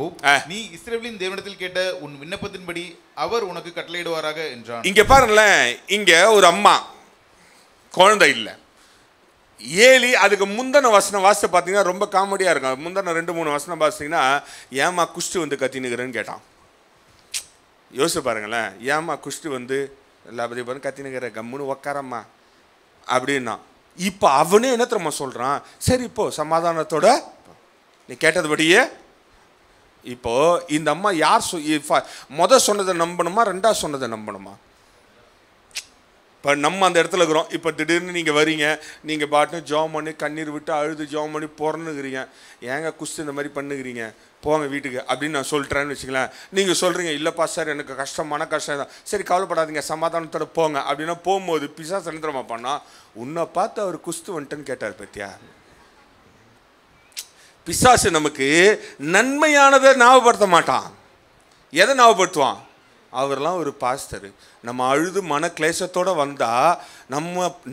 நீ இஸ்ரவேலின் தேவனிடத்தில் கேட்ட உன் விண்ணப்பத்தின்படி அவர் உனக்கு கட்டளையிடுவாராக என்றான். இங்க பாருங்களேன், இங்க ஒரு அம்மா குழந்தை இல்லை. ஏலி அதுக்கு முந்தின வசனம் வாசித்து பார்த்தீங்கன்னா ரொம்ப காமெடியாக இருக்கும். முந்தின 2-3 வசனம் பார்த்தீங்கன்னா, ஏமா குஷ்டு வந்து கத்தினுக்கிறேன்னு கேட்டான். யோசிச்சு பாருங்களேன், ஏமா குஷ்டு வந்து எல்லாபதி பாருங்க கத்தினுக்கிற, கம்முன்னு உக்காரம்மா அப்படின்னா. இப்போ அவனே என்ன தெரியுமா சொல்கிறான், சரி இப்போ சமாதானத்தோட நீ கேட்டதுபடியே. இப்போ இந்த அம்மா யார் சொன்னதை நம்பணுமா, 2ஆவது சொன்னதை நம்பணுமா? இப்போ நம்ம அந்த இடத்துல இருக்கிறோம். இப்போ திடீர்னு நீங்கள் வரீங்க, நீங்கள் பாட்டு ஜோம் பண்ணி கண்ணீர் விட்டு அழுது ஜோம் பண்ணி போறணுங்கிறீங்க. ஏங்க குஸ்து இந்த மாதிரி பண்ணுகிறீங்க, போங்க வீட்டுக்கு அப்படின்னு நான் சொல்லிட்டேன்னு வச்சுக்கலாம். நீங்கள் சொல்கிறீங்க, இல்லைப்பா சார் எனக்கு கஷ்டமான கஷ்டம் தான். சரி கவலைப்படாதீங்க, சமாதானத்தோட போங்க அப்படின்னா போகும்போது பிசாசு நிரந்தரமா பண்ணா, உன்னை பார்த்து அவர் குஸ்து வந்துட்டுன்னு கேட்டார் பத்தியா. பிசாசு நமக்கு நன்மையானதை ஞாபகப்படுத்த மாட்டான். எதை ஞாபகப்படுத்துவான்? அவரெல்லாம் ஒரு பாஸ்டர், நம்ம அழுது மன கிளேசத்தோடு வந்தால்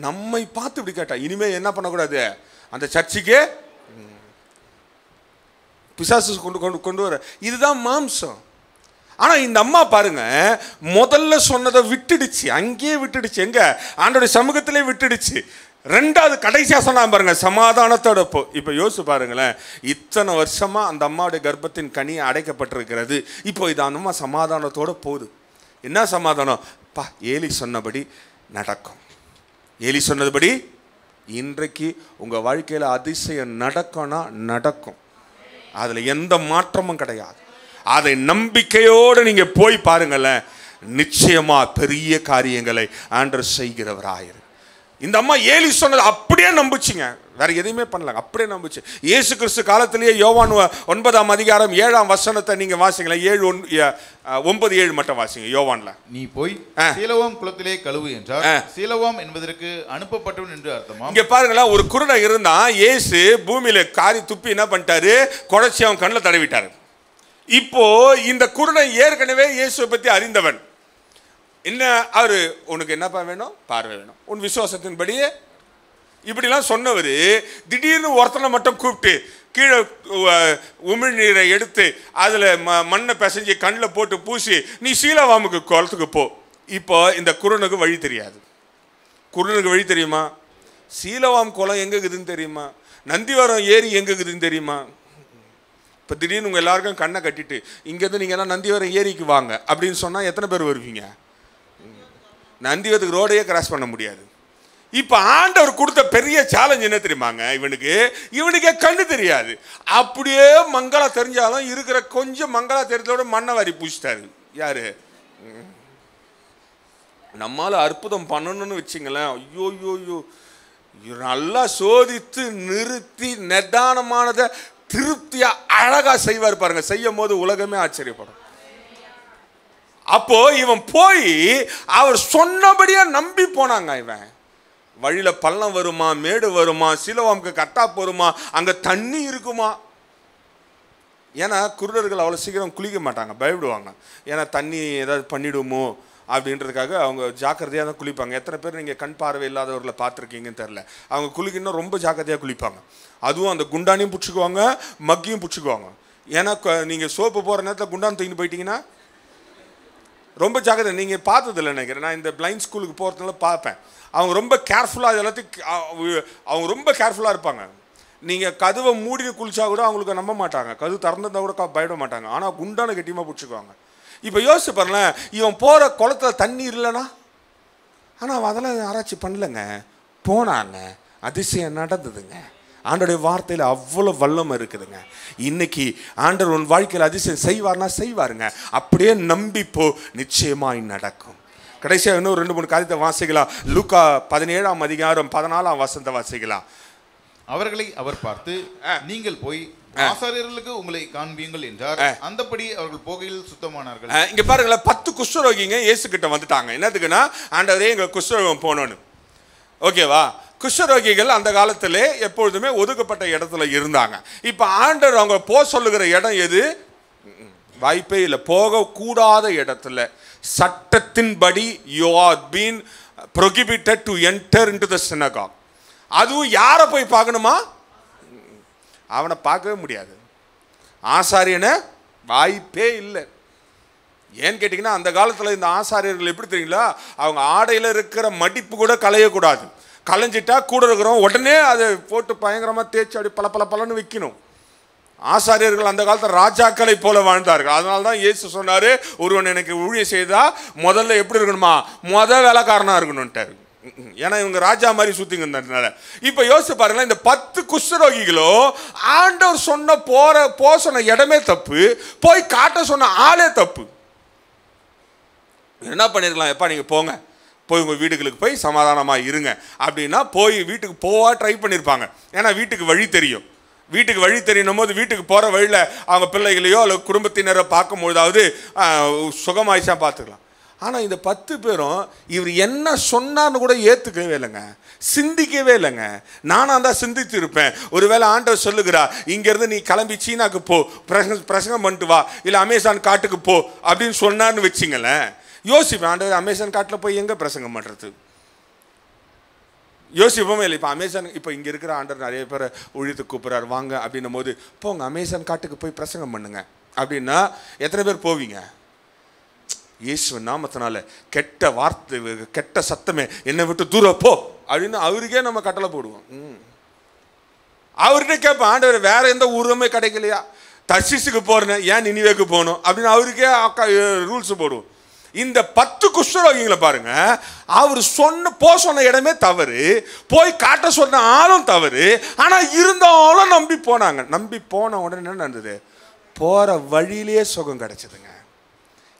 நம்மை பார்த்து இப்படி கேட்டா, இனிமேல் என்ன பண்ணக்கூடாது, அந்த சர்ச்சுக்கே பிசாசு கொண்டு வர. இதுதான் மாம்சம். ஆனால் இந்த அம்மா பாருங்க, முதல்ல சொன்னதை விட்டுடுச்சு, அங்கேயே விட்டுடுச்சு. எங்க? ஆண்டோட சமூகத்திலே விட்டுடுச்சு. 2வது கடைசியாக சொன்னா பாருங்க, சமாதானத்தோட போ. இப்போ யோசிச்சு பாருங்களேன், இத்தனை வருஷமா அந்த அம்மாவுடைய கர்ப்பத்தின் கனி அடைக்கப்பட்டிருக்கிறது. இப்போ இது அந்த அம்மா சமாதானத்தோட போகுது. என்ன சமாதானம்? ஏலி சொன்னபடி நடக்கும். ஏலி சொன்னதுபடி இன்றைக்கு உங்க வாழ்க்கையில் அதிசயம் நடக்கும்னா நடக்கும். அதுல எந்த மாற்றமும் கிடையாது. அதை நம்பிக்கையோடு நீங்க போய் பாருங்களேன், நிச்சயமா பெரிய காரியங்களை ஆண்டவர் செய்கிறவராயிரு. இந்த அம்மா ஏலி சொன்னது அப்படியே நம்புச்சுங்க, வேற எதையுமே பண்ணல, அப்படியே நம்புச்சு. இயேசு கிறிஸ்து காலத்திலேயே யோவான் 9ஆம் அதிகாரம் 7ஆம் வசனத்தை நீங்க வாசிங்களேன். 9-7 மட்டும் வாசிங்க யோவான்ல. நீ போய் சீலோவாம் குளத்திலே கழுவு என்றார். சீலோவாம் என்பதற்கு அனுப்பப்பட்டவன் என்று அர்த்தமா. இங்க பாருங்களேன், ஒரு குருடன் இருந்தா இயேசு பூமியில காரி துப்பி என்ன பண்ணிட்டாரு, குழைச்சி அவன் கண்ணில் தடவிட்டாரு. இப்போ இந்த குருடன் ஏற்கனவே இயேசுவை பத்தி அறிந்தவன். என்ன அவரு, உனக்கு என்னப்பா வேணும்? பார்வை வேணும், உன் விசுவாசத்தின்படியே இப்படிலாம் சொன்னவர் திடீர்னு ஒருத்தனை மட்டும் கூப்பிட்டு கீழே உமிழ்நீரை எடுத்து அதில் மண்ணை பிசைஞ்சு கண்ணில் போட்டு பூசி நீ சீலோவாமுக்கு குளத்துக்கு போ. இப்போ இந்த குருனுக்கு வழி தெரியாது. குருனுக்கு வழி தெரியுமா? சீலோவாம் குளம் எங்கே இருக்குதுன்னு தெரியுமா? நந்திவரம் ஏரி எங்கே இருக்குதுன்னு தெரியுமா? இப்போ திடீர்னு உங்கள் எல்லாருக்கும் கண்ணை கட்டிட்டு இங்கேருந்து நீங்கள் எல்லாம் நந்திவரம் ஏரிக்கு வாங்க அப்படின்னு சொன்னால் எத்தனை பேர் வருவீங்க? நந்திவரத்துக்கு ரோடையே கிராஸ் பண்ண முடியாது. இப்போ ஆண்டவர் கொடுத்த பெரிய சேலஞ்ச் என்ன தெரியுமாங்க, இவனுக்கே கண்ணு தெரியாது. அப்படியே மங்களா தெரிஞ்சாலும் இருக்கிற கொஞ்சம் மங்களா தெரிஞ்சதோட மண்ணை வாரி பூச்சிட்டாரு. யாரு? நம்மளால அற்புதம் பண்ணணும்னு வச்சுங்களேன், ஐயோ ஐயோ நல்லா சோதித்து நிறுத்தி நிதானமானதை திருப்தியா அழகா செய்வார் பாருங்க. செய்யும் போது உலகமே ஆச்சரியப்படும். அப்போ இவன் போய் அவர் சொன்னபடியா நம்பி போனாங்க. இவன் வழியில பள்ளம் வருமா, மேடு வருமா, சீலோவாமுக்கு கட்டா போருமா, அங்க தண்ணி இருக்குமா? ஏன்னா குருடர்கள் அவ்வளோ சீக்கிரம் குளிக்க மாட்டாங்க, பயப்படுவாங்க. ஏன்னா தண்ணி ஏதாவது பண்ணிடுமோ அப்படின்றதுக்காக அவங்க ஜாக்கிரதையாக தான் குளிப்பாங்க. எத்தனை பேர் நீங்கள் கண் பார்வை இல்லாதவர்களை பார்த்துருக்கீங்கன்னு தெரில. அவங்க குளிக்கணும் ரொம்ப ஜாக்கிரதையாக குளிப்பாங்க. அதுவும் அந்த குண்டானையும் பிடிச்சிக்குவாங்க, மக்கியும் பிடிச்சிக்குவாங்க. ஏன்னா நீங்கள் சோப்பு போகிற நேரத்தில் குண்டான் தூக்கிட்டு போயிட்டீங்கன்னா ரொம்ப ஜாக்கிரதை. நீங்கள் பார்த்ததில்லை நினைக்கிறேன், நான் இந்த பிளைண்ட் ஸ்கூலுக்கு போகிறதுனால பார்ப்பேன். அவங்க ரொம்ப கேர்ஃபுல்லாக எல்லாத்தையும் அவங்க ரொம்ப கேர்ஃபுல்லாக இருப்பாங்க. நீங்கள் கதவை மூடி குளிச்சா கூட அவங்களுக்கு நம்ப மாட்டாங்க, கதவு திறந்திருந்தா கூட பயப்பட மாட்டாங்க. ஆனால் குண்டான கட்டியமாக பிடிச்சிக்குவாங்க. இப்போ யோசிச்சு பாருங்களேன், இவன் போகிற குளத்துல தண்ணி இல்லைனா, ஆனால் அவன் அதெல்லாம் ஆராய்ச்சி பண்ணலைங்க, போனாங்க, அதிசயம் நடந்ததுங்க. ஆண்டோடைய வார்த்தையில் அவ்வளோ வல்லமை இருக்குதுங்க. இன்னைக்கு ஆண்டவர் உன் வாழ்க்கையில் அதிசயம் செய்வார்னா செய்வாருங்க. அப்படியே நம்பிப்போ, நிச்சயமாய் நடக்கும். கடைசியாக இன்னும் 2-3 காரியத்தை வாசிக்கலாம். லூக்கா 17ஆம் அதிகாரம் 14ஆம் வசனத்தை வாசிக்கலாம். அவர்களை அவர் பார்த்து, நீங்கள் போய் ஆசாரியர்களுக்கு உங்களை காண்பியுங்கள் என்றார். அந்தபடி அவர்கள் போகையில் சுத்தமானார்கள். இங்க பாருங்களேன், 10 குஷ்டரோகிங்க இயேசு கிட்ட வந்துட்டாங்க. என்னதுக்குன்னா, ஆண்டவரே எங்க குஷ்டரோகம் போனோன்னு. ஓகேவா? குஷ்டரோகிகள் அந்த காலத்திலே எப்பொழுதுமே ஒதுக்கப்பட்ட இடத்துல இருந்தாங்க. இப்போ ஆண்டவர் அவங்க சொல்லுகிற இடம் எது? வாய்ப்பே இல்லை. போகக்கூடாத இடத்துல சட்டத்தின்படி you are been prohibited to enter into the synagogue. அதுவும் யாரை போய் பார்க்கணுமா? அவனை பார்க்கவே முடியாது. ஆசாரியனை வாய்ப்பே இல்லை. ஏன்னு கேட்டிங்கன்னா, அந்த காலத்தில் இந்த ஆசாரியர்கள் எப்படி தெரியுங்களா, அவங்க ஆடையில் இருக்கிற மடிப்பு கூட களையக்கூடாது. களைஞ்சிட்டா கூட இருக்கிறோம் உடனே அதை போட்டு பயங்கரமாக தேய்ச்சி அப்படி பல பல பலன்னு வைக்கணும். ஆசாரியர்கள் அந்த காலத்தில் ராஜாக்களை போல வாழ்ந்தார்கள். அதனால தான் இயேசு சொன்னார், ஒருவன் எனக்கு ஊழியம் செய்தால் முதல்ல எப்படி இருக்கணுமா, வேலைக்காரனாக இருக்கணும்ட்டார். ஏன்னா இவங்க ராஜா மாதிரி சுற்றிங்க இருந்ததுனால. இப்போ யோசிச்சு பாருங்களேன், இந்த 10 குஷ்டரோகிகளோ ஆண்டவர் சொன்ன இடமே தப்பு, போய் காட்ட சொன்ன ஆளே தப்பு. என்ன பண்ணிருக்கலாம், எப்பா நீங்கள் போங்க, போய் உங்கள் வீடுகளுக்கு போய் சமாதானமாக இருங்க அப்படின்னா போய் வீட்டுக்கு ட்ரை பண்ணியிருப்பாங்க. ஏன்னா வீட்டுக்கு வழி தெரியும். வீட்டுக்கு வழி தெரியணும் போது வீட்டுக்கு போகிற வழியில் அவங்க பிள்ளைகளையோ அல்லது குடும்பத்தினரை பார்க்கும்பொழுதாவது சுகமாயிச்சா பார்த்துக்கலாம். ஆனால் இந்த 10 பேரும் இவர் என்ன சொன்னார்னு கூட ஏற்றுக்கவே இல்லைங்க, சிந்திக்கவே இல்லைங்க. நானாக தான் சிந்தித்து இருப்பேன். ஒருவேளை ஆண்டவர் சொல்லுகிறா, இங்கேருந்து நீ கிளம்பி சீனாக்கு போ, பிரசங்கம் பண்ணிட்டு வா, இல்லை அமேசான் காட்டுக்கு போ அப்படின்னு சொன்னார்னு வச்சிங்களேன், யோசிப்பேன், ஆண்டவர் அமேசான் காட்டில் போய் எங்கே பிரசங்கம் பண்ணுறது யோசிப்போமே இல்லை. இப்போ அமேசான், இப்போ இங்கே இருக்கிற ஆண்டவர் நிறைய பேரை ஊழியத்துக்கு கூப்பிட்றாரு வாங்க அப்படின்னும் போது, போங்க அமேசான் காட்டுக்கு போய் பிரசங்கம் பண்ணுங்க அப்படின்னா எத்தனை பேர் போவீங்க? இயேசு நாமத்தினால கெட்ட வார்த்தை, கெட்ட சத்தமே என்னை விட்டு தூரம் போ அப்படின்னு அவருக்கே நம்ம கட்டளை போடுவோம். அவர்கிட்ட கேட்பேன், ஆண்டவர் வேற எந்த ஊருமே கிடைக்கலையா, தர்ஷீஸுக்கு போறேன், ஏன் நினிவேக்கு போகணும் அப்படின்னு அவருக்கே ரூல்ஸ் போடுவோம். இந்த 10 குஷ்டரோகிகளை பாருங்க, அவர் சொன்ன இடமே தவறு, போய் காட்ட சொன்ன ஆளும் தவறு, ஆனா இருந்தாலும் நம்பி போனாங்க. நம்பி போன உடனே என்ன நடந்தது? போற வழியிலேயே சுகம் கிடைச்சதுங்க.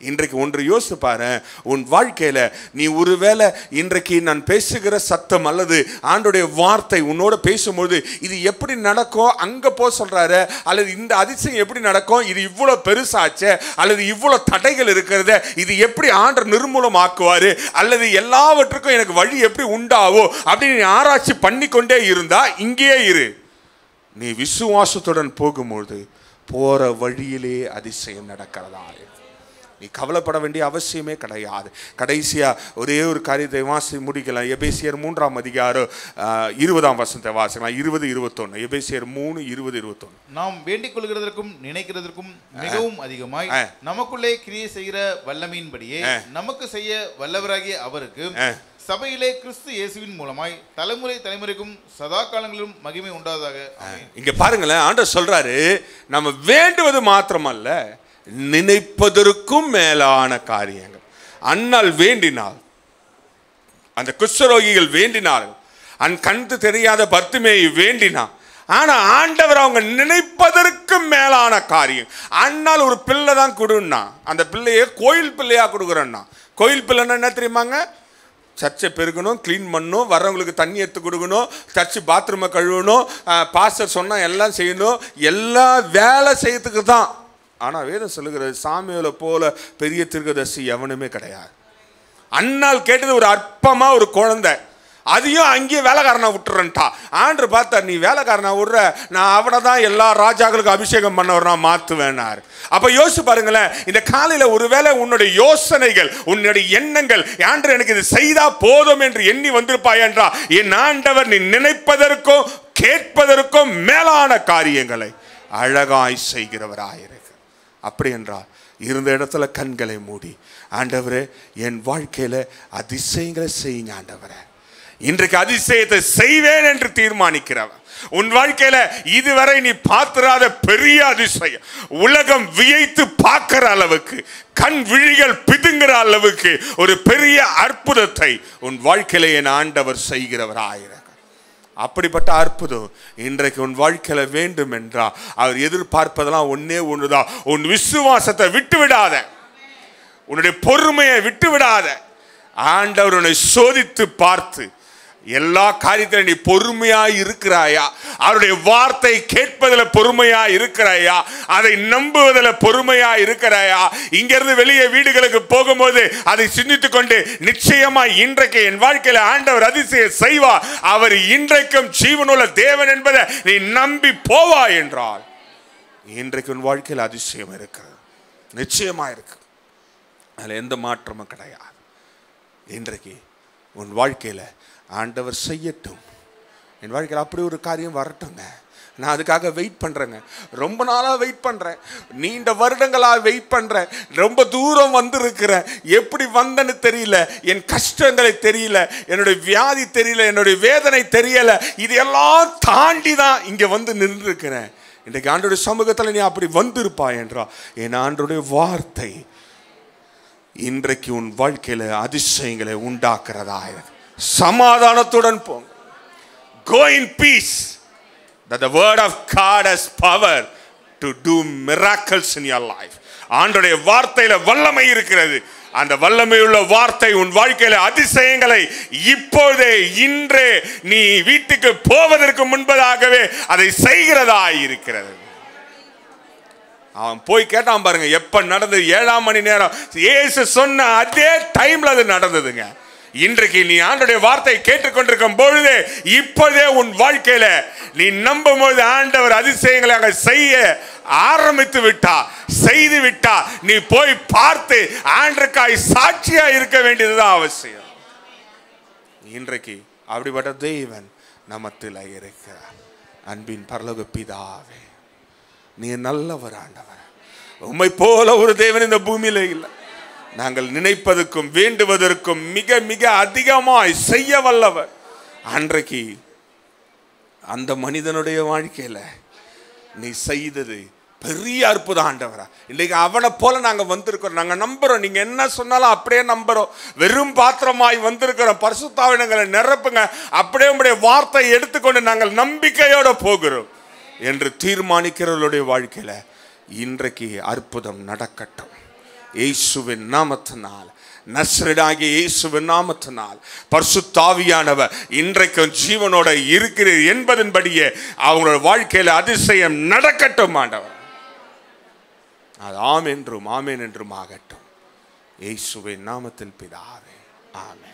இன்றைக்கு ஒன்று யோசித்து பாரு, உன் வாழ்க்கையில நீ ஒருவேளை இன்றைக்கு நான் பேசுகிற சத்தம் அல்லது ஆண்டோடைய வார்த்தை உன்னோட பேசும்போது இது எப்படி நடக்கும் அங்க போ சொல்றாரு, அல்லது இந்த அதிசயம் எப்படி நடக்கும், இது இவ்வளவு பெருசாச்சே, அல்லது இவ்வளவு தடைகள் இருக்கிறத இது எப்படி ஆண்டவர் நிர்மூலமாக்குவாரு, அல்லது எல்லாவற்றுக்கும் எனக்கு வழி எப்படி உண்டாவோ அப்படின்னு நீ ஆராய்ச்சி பண்ணி கொண்டே இருந்தா இங்கேயே இரு. நீ விசுவாசத்துடன் போகும்போது போற வழியிலே அதிசயம் நடக்கிறதா, நீ கவலைப்பட வேண்டிய அவசியமே கிடையாது. கடைசியா ஒரே ஒரு காரியத்தை வாசி முடிக்கலாம். எபேசியர் 3ஆம் அதிகாரம் 20ஆம் வசனத்தை வாசிக்கலாம். 20-21. எபேசியர் 3:20-21. நாம் வேண்டிக் கொள்கிறதற்கும் நினைக்கிறதற்கும் மிகவும் அதிகமாய் நமக்குள்ளே கிரியை செய்கிற வல்லமையின்படியே நமக்கு செய்ய வல்லவராகிய அவருக்கு சபையிலே கிறிஸ்து இயேசுவின் மூலமாய் தலைமுறை தலைமுறைக்கும் சதா காலங்களிலும் மகிமை உண்டாதாக. இங்க பாருங்களேன், ஆண்டவர் சொல்றாரு, நம்ம வேண்டுவது மாத்திரமல்ல, நினைப்பதற்கும் மேலான காரியங்கள். அன்னால் வேண்டினாள், அந்த குஷ்டரோகிகள் வேண்டினார்கள், கண்டு தெரியாத பர்த்திமேயு வேண்டினான். ஆனா ஆண்டவர் அவங்க நினைப்பதற்கு மேலான காரியம். அன்னால் ஒரு பிள்ளை தான் கொடுன்னா, அந்த பிள்ளைய கோயில் பிள்ளையா கொடுக்குறேன்னா. கோயில் பிள்ளைன்னா என்ன தெரியுமாங்க? சர்ச்சை பெருகணும், க்ளீன் பண்ணணும், வர்றவங்களுக்கு தண்ணி எடுத்து கொடுக்கணும், சர்ச்சு பாத்ரூமை கழுவணும், பாஸ்டர் சொன்னால் எல்லாம் செய்யணும், எல்லா வேலை செய்யறதுக்கு தான். ஆனால் வேதம் சொல்லுகிறது, சாமுவேலை போல பெரிய தீர்க்கதரிசி எவனுமே கிடையாது. அன்னால் கேட்டது ஒரு அற்பமா ஒரு குழந்தை, அதையும் அங்கேயே வேலைக்காரனை விட்டுறன்ட்டா. ஆண்டு பார்த்தா, நீ வேலைக்காரனை விடுற, நான் அவனை தான் எல்லா ராஜாக்களுக்கும் அபிஷேகம் பண்ணவர் நான் மாற்றுவேனார். அப்போ யோசிச்சு பாருங்களேன், இந்த காலையில் ஒருவேளை உன்னுடைய யோசனைகள், உன்னுடைய எண்ணங்கள், ஆண்டு எனக்கு இது செய்தா போதும் என்று எண்ணி வந்திருப்பாய் என்றா, என் ஆண்டவர் நீ நினைப்பதற்கும் கேட்பதற்கும் மேலான காரியங்களை அழகாய் செய்கிறவராயிரு. அப்படி என்றால் இருந்த இடத்துல கண்களை மூடி, ஆண்டவரே என் வாழ்க்கையில அதிசயங்களை செய்யுங்க ஆண்டவரே, இன்றைக்கு அதிசயத்தை செய்வேன் என்று தீர்மானிக்கிறவன், உன் வாழ்க்கையில இதுவரை நீ பார்த்திராத பெரிய அதிசயம், உலகம் வியைத்து பார்க்கிற அளவுக்கு, கண் விழிகள் பிதுங்குற அளவுக்கு ஒரு பெரிய அற்புதத்தை உன் வாழ்க்கையில என் ஆண்டவர் செய்கிறவராயிரு. அப்படிப்பட்ட அற்புதம் இன்றைக்கு உன் வாழ்க்கையில வேண்டும் என்றா அவர் எதிர்பார்ப்பதெல்லாம் ஒன்னே ஒண்ணுதான், உன் விசுவாசத்தை விட்டு விடாத, உன்னுடைய பொறுமையை விட்டு விடாத. ஆண்டவர் உன்னை சோதித்து பார்த்து எல்லா காரியத்திலும் நீ பொறுமையா இருக்கிறாயா, அவருடைய வார்த்தை கேட்பதில் பொறுமையா இருக்கிறாயா, அதை நம்புவதில் பொறுமையா இருக்கிறாயா, இங்கிருந்து வெளியே வீடுகளுக்கு போகும்போது அதை சிந்தித்துக் கொண்டு நிச்சயமா இன்றைக்கு என் வாழ்க்கையில ஆண்டவர் அதிசயம் செய்வார், அவர் இன்றைக்கும் ஜீவனுள்ள தேவன் என்பதை நீ நம்பி போவா என்றால் இன்றைக்கு உன் வாழ்க்கையில் அதிசயம் இருக்கிறது. நிச்சயமா இருக்கு. அதில் எந்த மாற்றமும் கிடையாது. இன்றைக்கு உன் வாழ்க்கையில ஆண்டவர் செய்யட்டும். என் வாழ்க்கையில் அப்படி ஒரு காரியம் வரட்டுங்க. நான் அதுக்காக வெயிட் பண்ணுறேங்க. ரொம்ப நாளாக வெயிட் பண்ணுறேன், நீண்ட வருடங்களாக வெயிட் பண்ணுறேன். ரொம்ப தூரம் வந்திருக்கிறேன். எப்படி வந்தேன்னு தெரியல, என் கஷ்டங்களை தெரியல, என்னுடைய வியாதி தெரியல, என்னுடைய வேதனை தெரியல. இதையெல்லாம் தாண்டி தான் இங்கே வந்து நின்றுருக்கிறேன். இன்றைக்கு ஆண்டோடைய சமூகத்தில் நீ அப்படி வந்திருப்பா என்றா என் ஆண்டோடைய வார்த்தை இன்றைக்கு உன் வாழ்க்கையில் அதிசயங்களை உண்டாக்குறதா. சமாதானத்துடன் போங்க. Go in peace. That the word of God has power to do miracles in your life. ஆண்டவருடைய வார்த்தையில வல்லமை இருக்கிறது. அந்த வல்லமையுள்ள வார்த்தை உன் வாழ்க்கையில அதிசயங்களை இப்போதே இன்றே நீ வீட்டுக்கு போவதற்கு முன்பதாகவே அதை செய்கிறதா இருக்கிறது. அவன் போய் கேட்டான் பாருங்க, எப்ப நடந்தது? 7ஆம் மணி நேரம். இயேசு சொன்ன அதே டைம்ல அது நடந்ததுங்க. இன்றைக்கு நீ ஆண்டவருடைய வார்த்தை கேட்டுக்கொண்டிருக்கும் பொழுதே இப்போதே உன் வாழ்க்கையில நீ நம்பும் போது ஆண்டவர் அதிசயங்களை அங்க செய்ய ஆரம்பித்து விட்டா, செய்து விட்டா. நீ போய் பார்த்து ஆண்டவருக்காய் சாட்சியா இருக்க வேண்டியதுதான் அவசியம். இன்றைக்கு அப்படிப்பட்ட தேவன் நமத்தில் இருக்கிறார். அன்பின் பரலோக பிதாவே, நீ நல்லவர் ஆண்டவர். உம்மை போல ஒரு தேவன் இந்த பூமியில இல்லை. நாங்கள் நினைப்பதற்கும் வேண்டுவதற்கும் மிக மிக அதிகமாய் செய்ய வல்லவர். அன்றைக்கு அந்த மனிதனுடைய வாழ்க்கையில நீ செய்தது பெரிய அற்புதம் ஆண்டவரா. இன்னைக்கு அவனை போல நாங்கள் வந்திருக்கிறோம். நாங்கள் நம்புறோம், நீங்க என்ன சொன்னாலும் அப்படியே நம்புறோம். வெறும் பாத்திரமாய் வந்திருக்கிறோம். பரிசுத்தாவினங்களை நிரப்புங்க, அப்படியே உங்களுடைய வார்த்தையை எடுத்துக்கொண்டு நாங்கள் நம்பிக்கையோட போகிறோம் என்று தீர்மானிக்கிறவர்களுடைய வாழ்க்கையில இன்றைக்கு அற்புதம் நடக்கட்டும். இயேசுவின் நாமத்தினால், நசரேயனாகிய இயேசுவின் நாமத்தினால் பரிசுத்த ஆவியானவர் இன்றைக்கும் ஜீவனோட இருக்கிறது என்பதன்படியே அவங்களோட வாழ்க்கையில அதிசயம் நடக்கட்டும் ஆண்டவர். அது ஆமென் என்றும் ஆகட்டும். இயேசுவின் நாமத்தில் பிதாவே, ஆமென்.